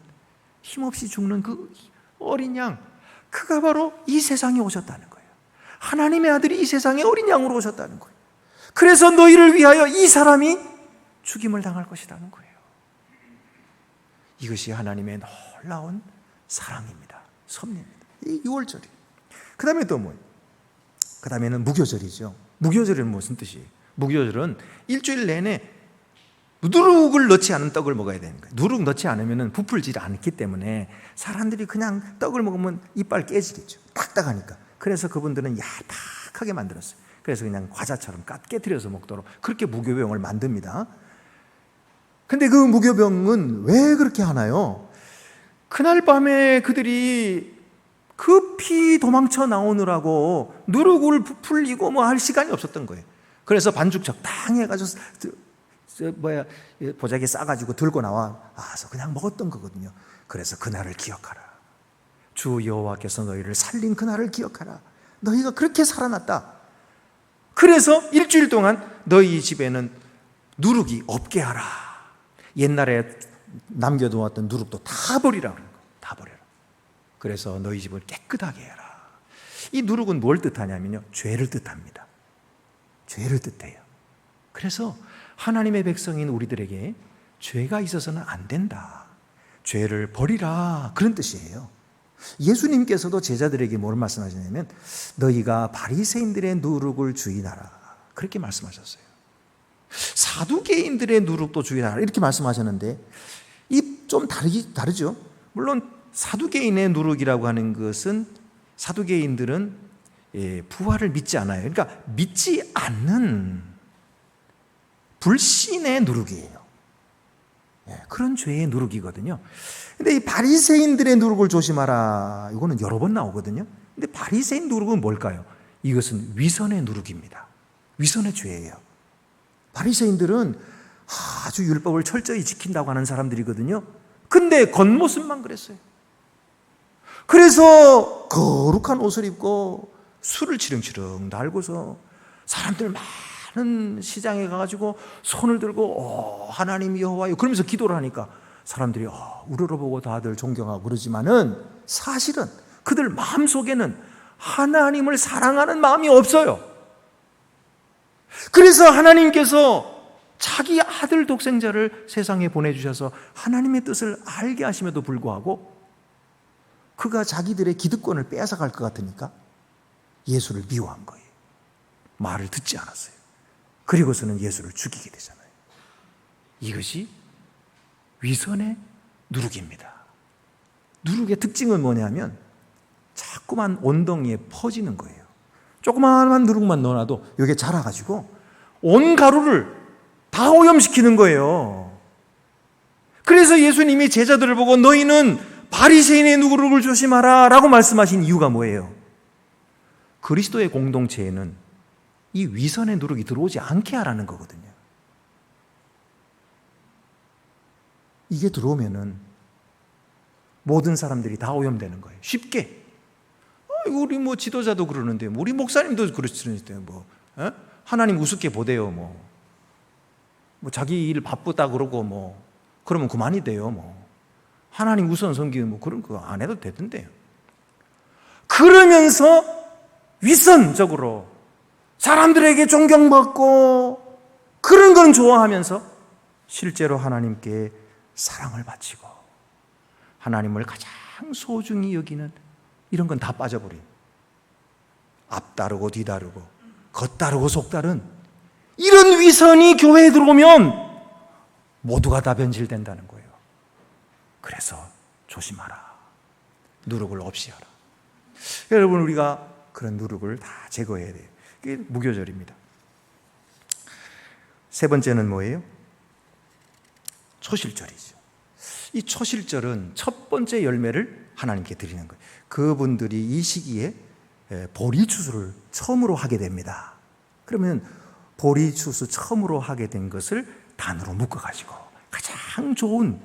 힘없이 죽는 그 어린 양, 그가 바로 이 세상에 오셨다는 거예요. 하나님의 아들이 이 세상에 어린 양으로 오셨다는 거예요. 그래서 너희를 위하여 이 사람이 죽임을 당할 것이라는 거예요. 이것이 하나님의 놀라운 사랑입니다. 섭리입니다. 이 6월절이. 그 다음에 또 뭐예요? 그 다음에는 무교절이죠. 무교절은 무슨 뜻이에요? 무교절은 일주일 내내 누룩을 넣지 않은 떡을 먹어야 되는 거예요. 누룩 넣지 않으면 부풀지 않기 때문에 사람들이 그냥 떡을 먹으면 이빨 깨지겠죠. 딱딱하니까. 그래서 그분들은 얄팍하게 만들었어요. 그래서 그냥 과자처럼 깨트려서 먹도록 그렇게 무교병을 만듭니다. 근데 그 무교병은 왜 그렇게 하나요? 그날 밤에 그들이 급히 도망쳐 나오느라고 누룩을 부풀리고 뭐 할 시간이 없었던 거예요. 그래서 반죽 적당히 해가지고 보자기에 싸가지고 들고 나와서 그냥 먹었던 거거든요. 그래서 그날을 기억하라. 주 여호와께서 너희를 살린 그날을 기억하라. 너희가 그렇게 살아났다. 그래서 일주일 동안 너희 집에는 누룩이 없게 하라. 옛날에 남겨두었던 누룩도 다 버리라. 다 버려라. 그래서 너희 집을 깨끗하게 해라. 이 누룩은 뭘 뜻하냐면요, 죄를 뜻합니다. 죄를 뜻해요. 그래서 하나님의 백성인 우리들에게 죄가 있어서는 안 된다. 죄를 버리라. 그런 뜻이에요. 예수님께서도 제자들에게 뭘 말씀하시냐면 너희가 바리새인들의 누룩을 주의하라. 그렇게 말씀하셨어요. 사두개인들의 누룩도 주의하라. 이렇게 말씀하셨는데 이 좀 다르죠. 물론 사두개인의 누룩이라고 하는 것은 사두개인들은 부활을 믿지 않아요. 그러니까 믿지 않는 불신의 누룩이에요. 그런 죄의 누룩이거든요. 근데 이 바리새인들의 누룩을 조심하라. 이거는 여러 번 나오거든요. 근데 바리새인 누룩은 뭘까요? 이것은 위선의 누룩입니다. 위선의 죄예요. 바리새인들은 아주 율법을 철저히 지킨다고 하는 사람들이거든요. 근데 겉모습만 그랬어요. 그래서 거룩한 옷을 입고 술을 치렁치렁 달고서 사람들 많은 시장에 가가지고 손을 들고 하나님 여호와여 그러면서 기도를 하니까 사람들이 우러러보고 다들 존경하고 그러지만은 사실은 그들 마음속에는 하나님을 사랑하는 마음이 없어요. 그래서 하나님께서 자기 아들 독생자를 세상에 보내주셔서 하나님의 뜻을 알게 하심에도 불구하고 그가 자기들의 기득권을 뺏어갈 것 같으니까 예수를 미워한 거예요. 말을 듣지 않았어요. 그리고서는 예수를 죽이게 되잖아요. 이것이 위선의 누룩입니다. 누룩의 특징은 뭐냐면 자꾸만 온덩이에 퍼지는 거예요. 조그마한 누룩만 넣어놔도 이게 자라가지고 온 가루를 다 오염시키는 거예요. 그래서 예수님이 제자들을 보고 너희는 바리새인의 누룩을 조심하라 라고 말씀하신 이유가 뭐예요? 그리스도의 공동체에는 이 위선의 누룩이 들어오지 않게 하라는 거거든요. 이게 들어오면은 모든 사람들이 다 오염되는 거예요. 쉽게. 우리 뭐 지도자도 그러는데, 우리 목사님도 그러시는데, 하나님 우습게 보대요, 뭐 자기 일 바쁘다 그러고 그러면 그만이 돼요, 하나님 우선 섬기는 그런 거 안 해도 되던데요. 그러면서 위선적으로 사람들에게 존경받고 그런 건 좋아하면서 실제로 하나님께 사랑을 바치고 하나님을 가장 소중히 여기는 이런 건 다 빠져버린, 앞 다르고 뒤 다르고 겉 다르고 속 다른 이런 위선이 교회에 들어오면 모두가 다 변질된다는 거예요. 그래서 조심하라. 누룩을 없이 하라. 여러분, 우리가 그런 누룩을 다 제거해야 돼요. 이게 무교절입니다. 세 번째는 뭐예요? 초실절이죠. 이 초실절은 첫 번째 열매를 하나님께 드리는 거예요. 그분들이 이 시기에 보리추수를 처음으로 하게 됩니다. 그러면 보리추수 처음으로 하게 된 것을 단으로 묶어가지고 가장 좋은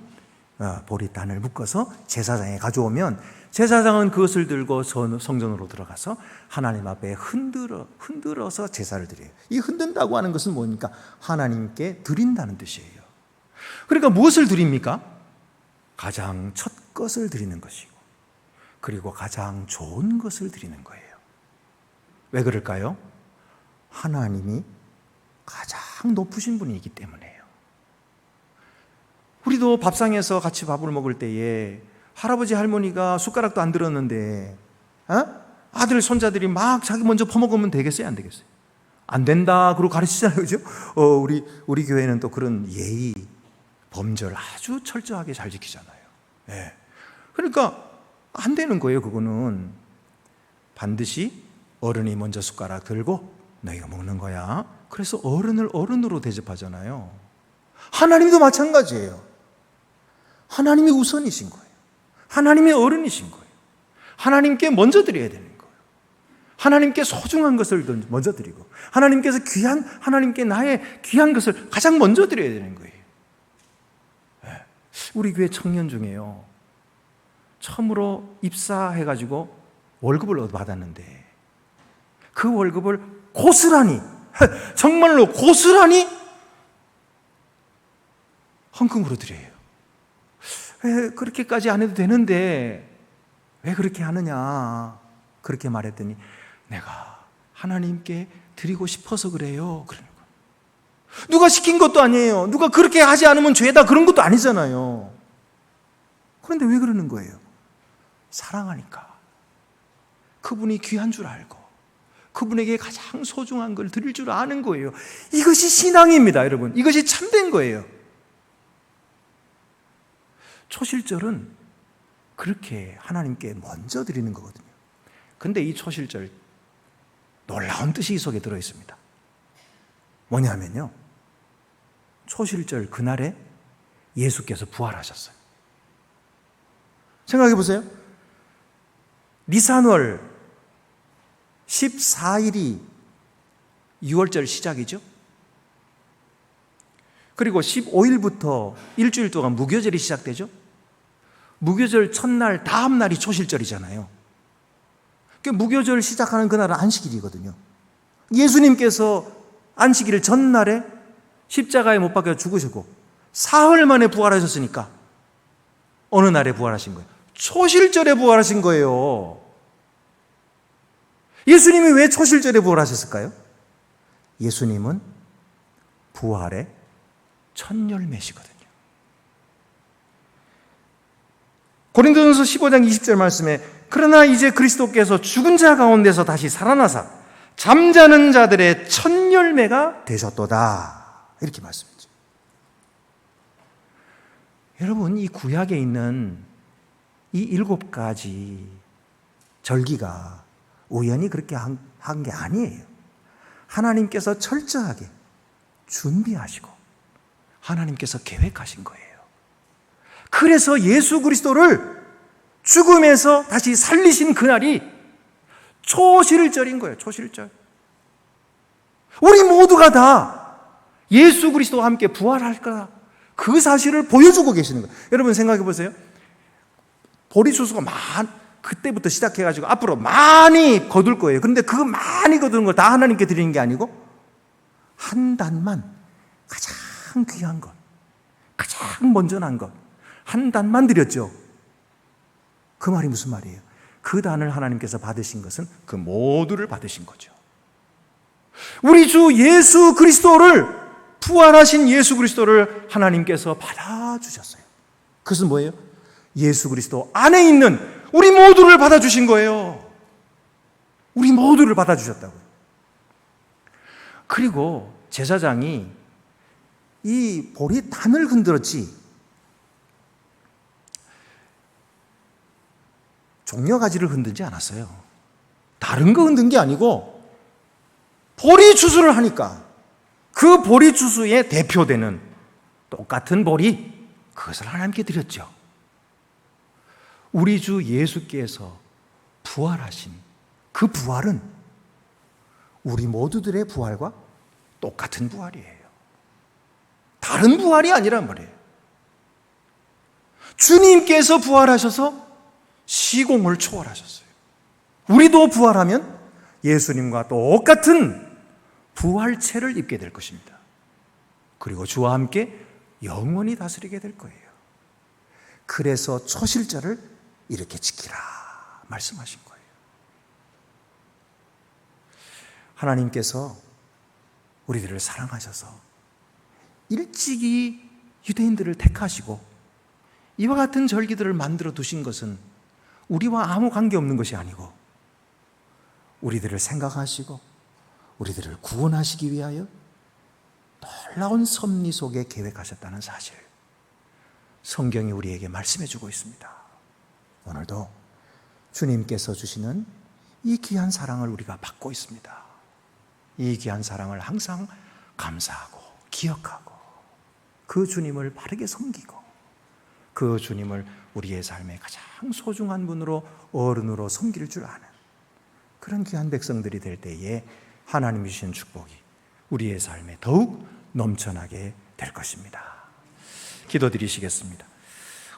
보리단을 묶어서 제사장에 가져오면 제사장은 그것을 들고 성전으로 들어가서 하나님 앞에 흔들어서 제사를 드려요. 이 흔든다고 하는 것은 뭡니까? 하나님께 드린다는 뜻이에요. 그러니까 무엇을 드립니까? 가장 첫 것을 드리는 것이고, 그리고 가장 좋은 것을 드리는 거예요. 왜 그럴까요? 하나님이 가장 높으신 분이기 때문에요. 우리도 밥상에서 같이 밥을 먹을 때에 할아버지 할머니가 숟가락도 안 들었는데 아들 손자들이 막 자기 먼저 퍼먹으면 되겠어요, 안 되겠어요? 안 된다 그러고 가르치잖아요, 그죠? 우리 교회는 또 그런 예의 범절 아주 철저하게 잘 지키잖아요. 예. 그러니까 안 되는 거예요. 그거는 반드시 어른이 먼저 숟가락 들고 너희가 먹는 거야. 그래서 어른을 어른으로 대접하잖아요. 하나님도 마찬가지예요. 하나님이 우선이신 거예요. 하나님이 어른이신 거예요. 하나님께 먼저 드려야 되는 거예요. 하나님께 소중한 것을 먼저 드리고, 하나님께 나의 귀한 것을 가장 먼저 드려야 되는 거예요. 우리 교회 청년 중에요, 처음으로 입사해가지고 월급을 받았는데 그 월급을 고스란히, 정말로 고스란히 헌금으로 드려요. 왜 그렇게까지 안 해도 되는데 왜 그렇게 하느냐, 그렇게 말했더니 내가 하나님께 드리고 싶어서 그래요. 그러는 거예요. 누가 시킨 것도 아니에요. 누가 그렇게 하지 않으면 죄다 그런 것도 아니잖아요. 그런데 왜 그러는 거예요? 사랑하니까. 그분이 귀한 줄 알고 그분에게 가장 소중한 걸 드릴 줄 아는 거예요. 이것이 신앙입니다, 여러분. 이것이 참된 거예요. 초실절은 그렇게 하나님께 먼저 드리는 거거든요. 근데 이 초실절 놀라운 뜻이 이 속에 들어있습니다. 뭐냐면요, 초실절 그날에 예수께서 부활하셨어요. 생각해 보세요. 니산월 14일이 6월절 시작이죠. 그리고 15일부터 일주일 동안 무교절이 시작되죠. 무교절 첫날 다음 날이 초실절이잖아요. 무교절 시작하는 그날은 안식일이거든요. 예수님께서 안식일 전날에 십자가에 못 박혀 죽으시고 사흘 만에 부활하셨으니까 어느 날에 부활하신 거예요? 초실절에 부활하신 거예요. 예수님이 왜 초실절에 부활하셨을까요? 예수님은 부활의 첫 열매시거든요. 고린도전서 15장 20절 말씀에 그러나 이제 그리스도께서 죽은 자 가운데서 다시 살아나사 잠자는 자들의 첫 열매가 되셨도다. 이렇게 말씀했죠. 여러분, 이 구약에 있는 이 7가지 절기가 우연히 그렇게 한 게 아니에요. 하나님께서 철저하게 준비하시고 하나님께서 계획하신 거예요. 그래서 예수 그리스도를 죽음에서 다시 살리신 그날이 초실절인 거예요. 초실절. 우리 모두가 다 예수 그리스도와 함께 부활할 거다. 그 사실을 보여주고 계시는 거예요. 여러분 생각해 보세요. 보리추수가 그때부터 시작해가지고 앞으로 많이 거둘 거예요. 그런데 그 많이 거두는 걸 다 하나님께 드리는 게 아니고 한 단만, 가장 귀한 것, 가장 먼저 난 것, 한 단만 드렸죠. 그 말이 무슨 말이에요? 그 단을 하나님께서 받으신 것은 그 모두를 받으신 거죠. 우리 주 예수 그리스도를, 부활하신 예수 그리스도를 하나님께서 받아주셨어요. 그것은 뭐예요? 예수 그리스도 안에 있는 우리 모두를 받아주신 거예요. 우리 모두를 받아주셨다고요. 그리고 제사장이 이 보리 단을 흔들었지 종려가지를 흔들지 않았어요. 다른 거 흔든 게 아니고 보리 추수를 하니까 그 보리 추수의 대표되는 똑같은 보리, 그것을 하나님께 드렸죠. 우리 주 예수께서 부활하신 그 부활은 우리 모두들의 부활과 똑같은 부활이에요. 다른 부활이 아니란 말이에요. 주님께서 부활하셔서 시공을 초월하셨어요. 우리도 부활하면 예수님과 똑같은 부활체를 입게 될 것입니다. 그리고 주와 함께 영원히 다스리게 될 거예요. 그래서 초실절을 이렇게 지키라 말씀하신 거예요. 하나님께서 우리들을 사랑하셔서 일찍이 유대인들을 택하시고 이와 같은 절기들을 만들어 두신 것은 우리와 아무 관계없는 것이 아니고 우리들을 생각하시고 우리들을 구원하시기 위하여 놀라운 섭리 속에 계획하셨다는 사실, 성경이 우리에게 말씀해 주고 있습니다. 오늘도 주님께서 주시는 이 귀한 사랑을 우리가 받고 있습니다. 이 귀한 사랑을 항상 감사하고 기억하고 그 주님을 바르게 섬기고 그 주님을 우리의 삶의 가장 소중한 분으로, 어른으로 섬길 줄 아는 그런 귀한 백성들이 될 때에 하나님이 주신 축복이 우리의 삶에 더욱 넘쳐나게 될 것입니다. 기도드리시겠습니다.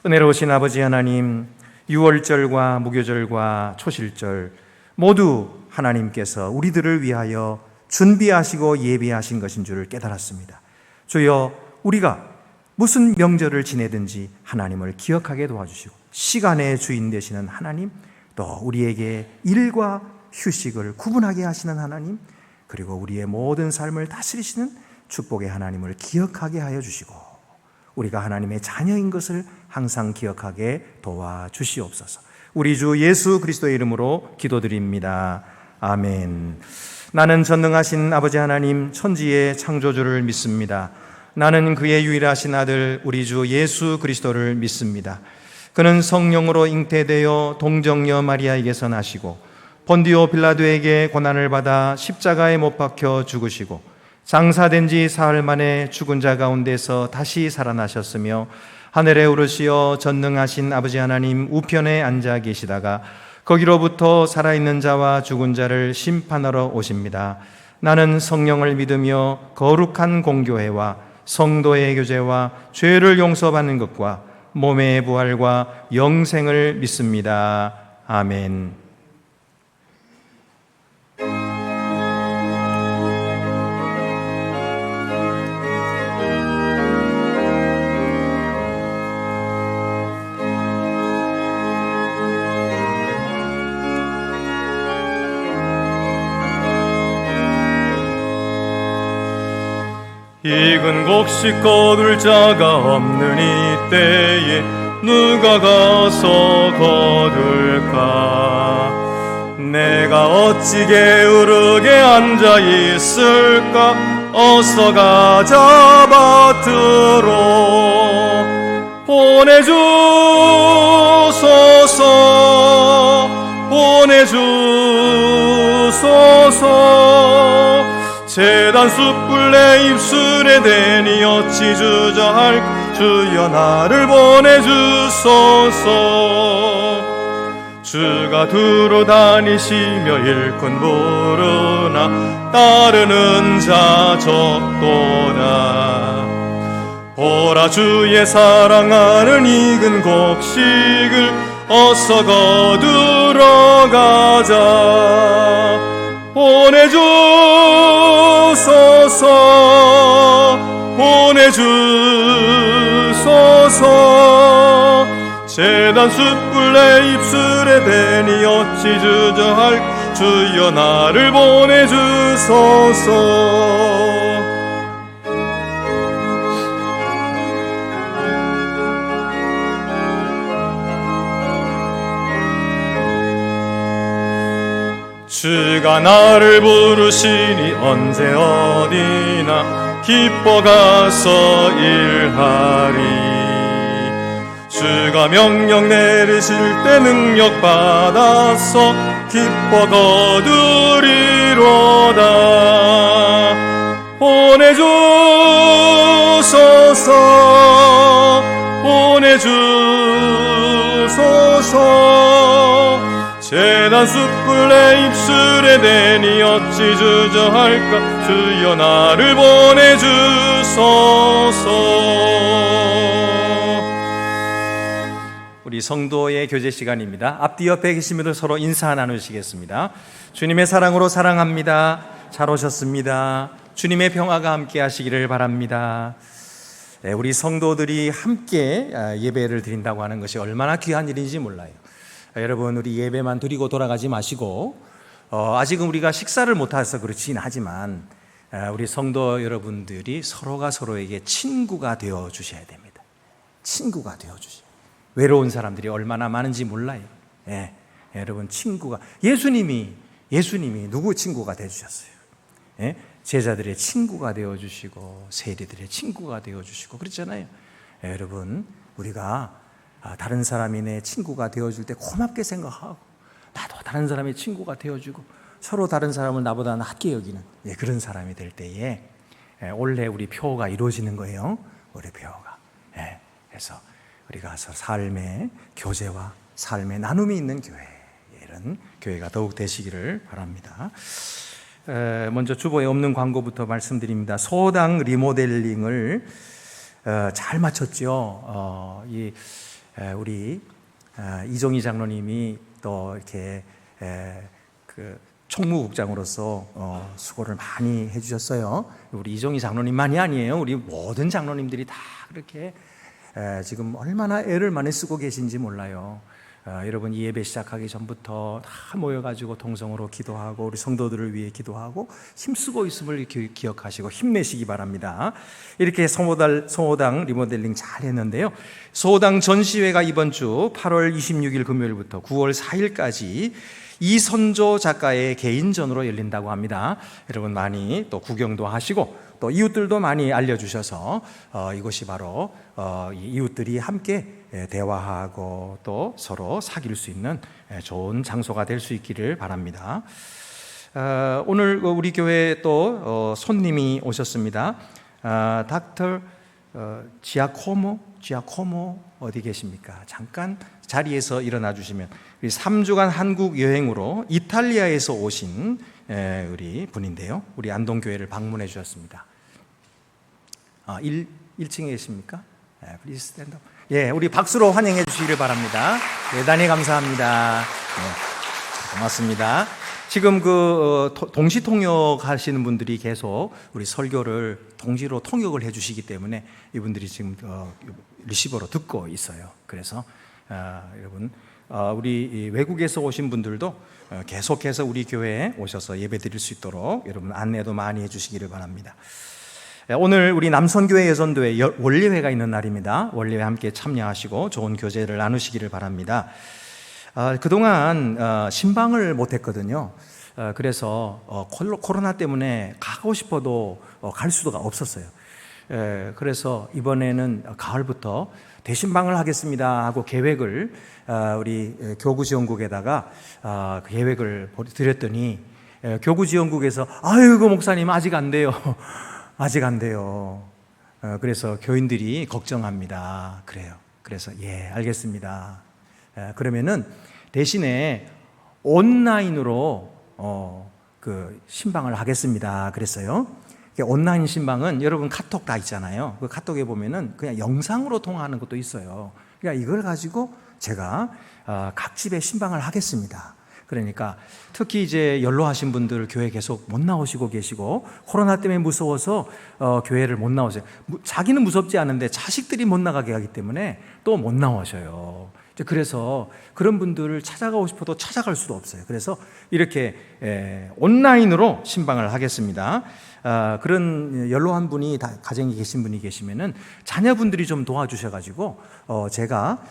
은혜로우신 아버지 하나님, 유월절과 무교절과 초실절 모두 하나님께서 우리들을 위하여 준비하시고 예비하신 것인 줄을 깨달았습니다. 주여, 우리가 무슨 명절을 지내든지 하나님을 기억하게 도와주시고 시간의 주인 되시는 하나님, 또 우리에게 일과 휴식을 구분하게 하시는 하나님, 그리고 우리의 모든 삶을 다스리시는 축복의 하나님을 기억하게 하여 주시고 우리가 하나님의 자녀인 것을 항상 기억하게 도와주시옵소서. 우리 주 예수 그리스도의 이름으로 기도드립니다. 아멘. 나는 전능하신 아버지 하나님, 천지의 창조주를 믿습니다. 나는 그의 유일하신 아들 우리 주 예수 그리스도를 믿습니다. 그는 성령으로 잉태되어 동정녀 마리아에게서 나시고 본디오 빌라도에게 고난을 받아 십자가에 못 박혀 죽으시고 장사된 지 사흘 만에 죽은 자 가운데서 다시 살아나셨으며 하늘에 오르시어 전능하신 아버지 하나님 우편에 앉아 계시다가 거기로부터 살아있는 자와 죽은 자를 심판하러 오십니다. 나는 성령을 믿으며 거룩한 공교회와 성도의 교제와 죄를 용서받는 것과 몸의 부활과 영생을 믿습니다. 아멘. 익은 곡식 거둘 자가 없는 이때에 누가 가서 거둘까? 내가 어찌 게으르게 앉아 있을까? 어서 가자 밭으로 보내주소서 보내주소서. 재단 숯불 내 입술에 대니 어찌 주저할까? 주여 나를 보내주소서. 주가 두루 다니시며 일꾼 부르나 따르는 자 적도다. 보라 주의 사랑하는 익은 곡식을 어서 거두러 가자. 보내주소서 보내주소서. 재단 숯불 내 입술에 대니 어찌 주저할까? 주여 나를 보내주소서. 주가 나를 부르시니 언제 어디나 기뻐 가서 일하리. 주가 명령 내리실 때 능력 받아서 기뻐 거두리로다. 보내주소서 보내주소서. 재단 숯불 내 입술에 대니 어찌 주저할까? 주여 나를 보내주소서. 우리 성도의 교제 시간입니다. 앞뒤 옆에 계신 분들 서로 인사 나누시겠습니다. 주님의 사랑으로 사랑합니다. 잘 오셨습니다. 주님의 평화가 함께 하시기를 바랍니다. 우리 성도들이 함께 예배를 드린다고 하는 것이 얼마나 귀한 일인지 몰라요. 여러분, 우리 예배만 드리고 돌아가지 마시고 아직은 우리가 식사를 못해서 그렇긴 하지만 우리 성도 여러분들이 서로가 서로에게 친구가 되어 주셔야 됩니다. 친구가 되어 주셔야. 외로운 사람들이 얼마나 많은지 몰라요. 여러분, 친구가 예수님이 누구 친구가 되어 주셨어요? 제자들의 친구가 되어 주시고 세리들의 친구가 되어 주시고 그렇잖아요. 여러분, 우리가 다른 사람이 내 친구가 되어줄 때 고맙게 생각하고 나도 다른 사람의 친구가 되어주고 서로 다른 사람을 나보다 낫게 여기는 그런 사람이 될 때에 원래 우리 표가 이루어지는 거예요. 우리 표가. 그래서 우리가 삶의 교제와 삶의 나눔이 있는 교회, 이런 교회가 더욱 되시기를 바랍니다. 먼저 주보에 없는 광고부터 말씀드립니다. 소당 리모델링을 잘 마쳤죠. 우리 이종희 장로님이 또 이렇게 그 총무국장으로서 수고를 많이 해주셨어요. 우리 이종희 장로님만이 아니에요. 우리 모든 장로님들이 다 그렇게 지금 얼마나 애를 많이 쓰고 계신지 몰라요. 여러분, 이 예배 시작하기 전부터 다 모여가지고 동성으로 기도하고 우리 성도들을 위해 기도하고 힘쓰고 있음을 기억하시고 힘내시기 바랍니다. 이렇게 소호당 리모델링 잘 했는데요. 소호당 전시회가 이번 주 8월 26일 금요일부터 9월 4일까지 이선조 작가의 개인전으로 열린다고 합니다. 여러분, 많이 또 구경도 하시고 또 이웃들도 많이 알려주셔서 이곳이 바로 이웃들이 함께 대화하고 또 서로 사귈 수 있는 좋은 장소가 될 수 있기를 바랍니다. 오늘 우리 교회에 또 손님이 오셨습니다. 닥터 지아코모 어디 계십니까? 잠깐 자리에서 일어나 주시면, 우리 3주간 한국 여행으로 이탈리아에서 오신 우리 분인데요. 우리 안동교회를 방문해 주셨습니다. 1층에 계십니까? Please stand up. 우리 박수로 환영해 주시기를 바랍니다. 대단히 감사합니다. 고맙습니다. 지금 동시 통역하시는 분들이 계속 우리 설교를 동시로 통역을 해 주시기 때문에 이분들이 지금 리시버로 듣고 있어요. 그래서 여러분, 우리 외국에서 오신 분들도 계속해서 우리 교회에 오셔서 예배 드릴 수 있도록 여러분 안내도 많이 해 주시기를 바랍니다. 오늘 우리 남선교회 여선도회 원리회가 있는 날입니다. 원리회 함께 참여하시고 좋은 교제를 나누시기를 바랍니다. 그동안 신방을 못했거든요. 그래서 코로나 때문에 가고 싶어도 갈 수가 없었어요. 그래서 이번에는 가을부터 대신방을 하겠습니다 하고 계획을 우리 교구지원국에다가 계획을 드렸더니 교구지원국에서 아이고 목사님 아직 안 돼요. 아직 안 돼요. 그래서 교인들이 걱정합니다. 그래요. 그래서 예, 알겠습니다. 그러면은 대신에 온라인으로 그 신방을 하겠습니다. 그랬어요. 온라인 신방은 여러분 카톡 다 있잖아요. 그 카톡에 보면은 그냥 영상으로 통화하는 것도 있어요. 그러니까 이걸 가지고 제가 각 집에 신방을 하겠습니다. 그러니까 특히 이제 연로하신 분들 교회 계속 못 나오시고 계시고 코로나 때문에 무서워서 교회를 못 나오세요. 자기는 무섭지 않은데 자식들이 못 나가게 하기 때문에 또 못 나오셔요. 그래서 그런 분들을 찾아가고 싶어도 찾아갈 수도 없어요. 그래서 이렇게 온라인으로 신방을 하겠습니다. 그런 연로한 분이 가정에 계신 분이 계시면은 자녀분들이 좀 도와주셔가지고 제가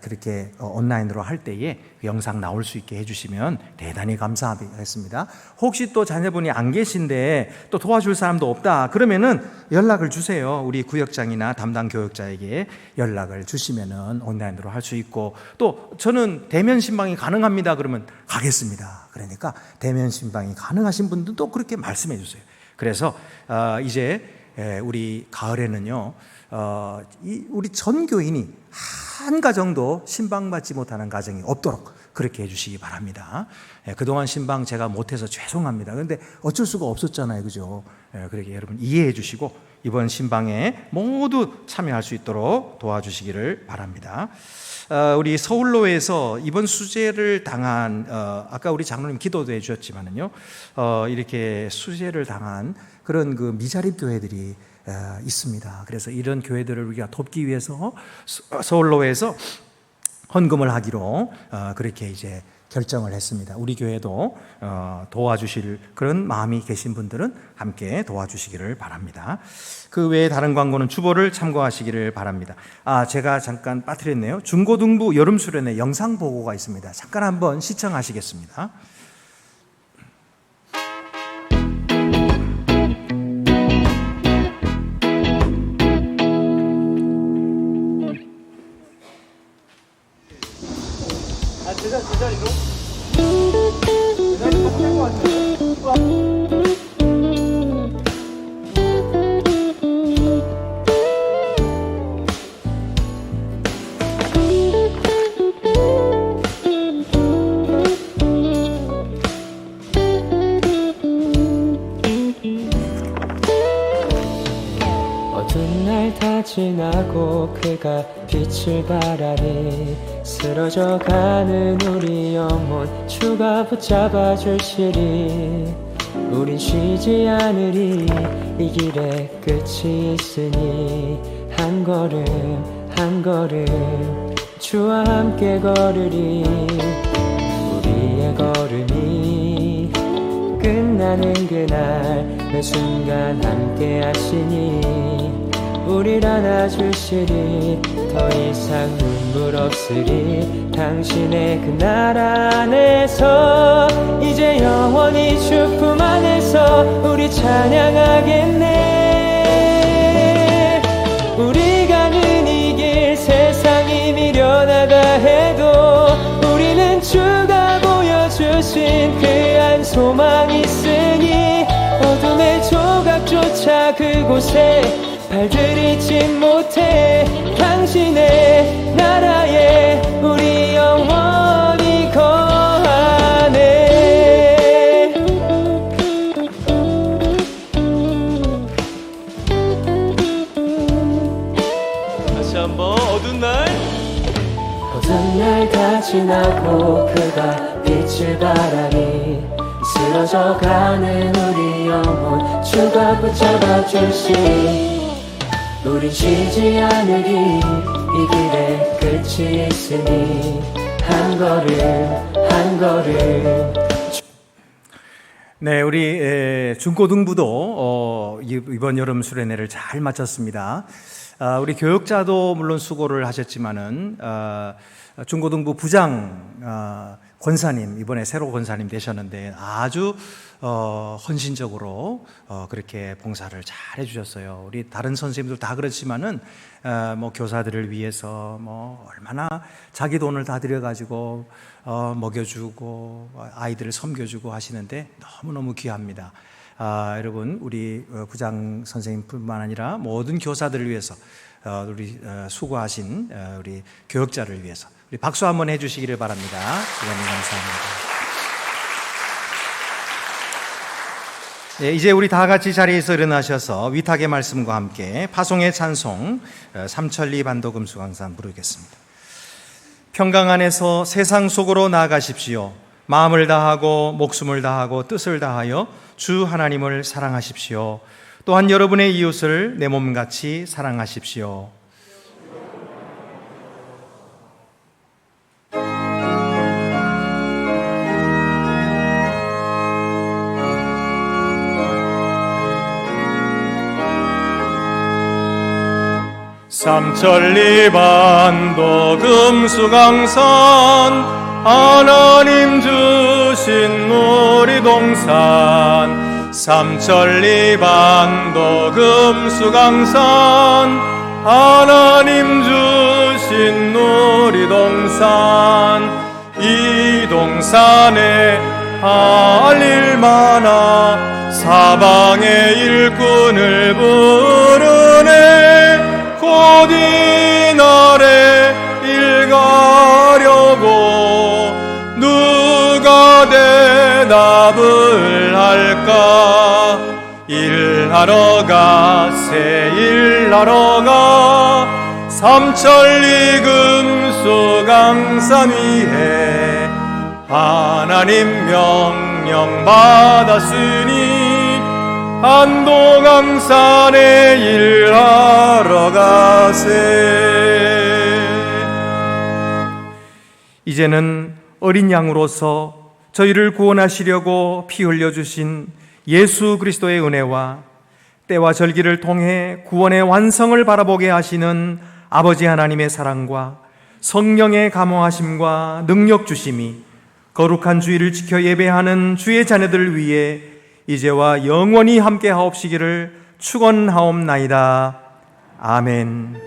그렇게 온라인으로 할 때에 영상 나올 수 있게 해주시면 대단히 감사하겠습니다. 혹시 또 자녀분이 안 계신데 또 도와줄 사람도 없다 그러면은 연락을 주세요. 우리 구역장이나 담당 교역자에게 연락을 주시면은 온라인으로 할 수 있고, 또 저는 대면 신방이 가능합니다 그러면 가겠습니다. 그러니까 대면 신방이 가능하신 분들도 그렇게 말씀해 주세요. 그래서 이제 우리 가을에는요, 우리 전 교인이 한 가정도 신방받지 못하는 가정이 없도록 그렇게 해주시기 바랍니다. 그동안 신방 제가 못해서 죄송합니다. 그런데 어쩔 수가 없었잖아요, 그죠? 그렇게 여러분 이해해 주시고 이번 신방에 모두 참여할 수 있도록 도와주시기를 바랍니다. 우리 서울로에서 이번 수재를 당한 아까 우리 장로님 기도도 해주셨지만은요, 이렇게 수재를 당한 그런 그 미자립 교회들이 있습니다. 그래서 이런 교회들을 우리가 돕기 위해서 서울로에서 헌금을 하기로 그렇게 이제 결정을 했습니다. 우리 교회도 도와주실 그런 마음이 계신 분들은 함께 도와주시기를 바랍니다. 그 외에 다른 광고는 주보를 참고하시기를 바랍니다. 제가 잠깐 빠뜨렸네요. 중고등부 여름 수련회 영상 보고가 있습니다. 잠깐 한번 시청하시겠습니다. 어두운 날 다 지나고 그가 빛을 바라니 쓰러져가는 우리 영혼 주가 붙잡아 주시리. 우린 쉬지 않으리. 이 길에 끝이 있으니 한 걸음 한 걸음 주와 함께 걸으리. 우리의 걸음이 끝나는 그날 매 순간 함께 하시니 우릴 안아주시리. 더 이상 눈물 없으리. 당신의 그 나라 안에서 이제 영원히 주 품 안에서 우리 찬양하겠네. 우리 가는 이 길 세상이 미련하다 해도 우리는 주가 보여주신 그 한 소망 있으니 어둠의 조각조차 그곳에 발들이지 못해. 당신의 나라에 우리 영원히 거하네. 다시 한번 어두운 날 다 지나고 그가 빛을 바라니 쓰러져가는 우리 영혼 주가 붙잡아 주시니 우린 쉬지 않으리. 이 길에 끝이 있으니 한 걸음 한 걸음. 네, 우리 중고등부도 이번 여름 수련회를 잘 마쳤습니다. 우리 교육자도 물론 수고를 하셨지만은 중고등부 부장 권사님, 이번에 새로 권사님 되셨는데 아주 헌신적으로 그렇게 봉사를 잘 해주셨어요. 우리 다른 선생님들 다 그렇지만은 뭐 교사들을 위해서 뭐 얼마나 자기 돈을 다 들여가지고 먹여주고 아이들을 섬겨주고 하시는데 너무너무 귀합니다. 여러분, 우리 부장 선생님뿐만 아니라 모든 교사들을 위해서 우리 수고하신 우리 교육자를 위해서 우리 박수 한번 해주시기를 바랍니다. 시간이 감사합니다. 네, 이제 우리 다 같이 자리에서 일어나셔서 위탁의 말씀과 함께 파송의 찬송 삼천리 반도금수강산 부르겠습니다. 평강 안에서 세상 속으로 나아가십시오. 마음을 다하고 목숨을 다하고 뜻을 다하여 주 하나님을 사랑하십시오. 또한 여러분의 이웃을 내 몸같이 사랑하십시오. 삼천리 반도 금수강산 하나님 주신 놀이동산 삼천리 반도 금수강산 하나님 주신 놀이동산 이 동산에 할 일 많아 사방의 일꾼을 부르네 곧 이날에 일 가려고 누가 대답을 할까 일하러 가세 일하러 가 삼천리 금수강산 위에 하나님 명령 받았으니 반도강산에 일하러 가세. 이제는 어린 양으로서 저희를 구원하시려고 피 흘려주신 예수 그리스도의 은혜와 때와 절기를 통해 구원의 완성을 바라보게 하시는 아버지 하나님의 사랑과 성령의 감화하심과 능력 주심이 거룩한 주일을 지켜 예배하는 주의 자녀들을 위해 이제와 영원히 함께 하옵시기를 축원하옵나이다. 아멘.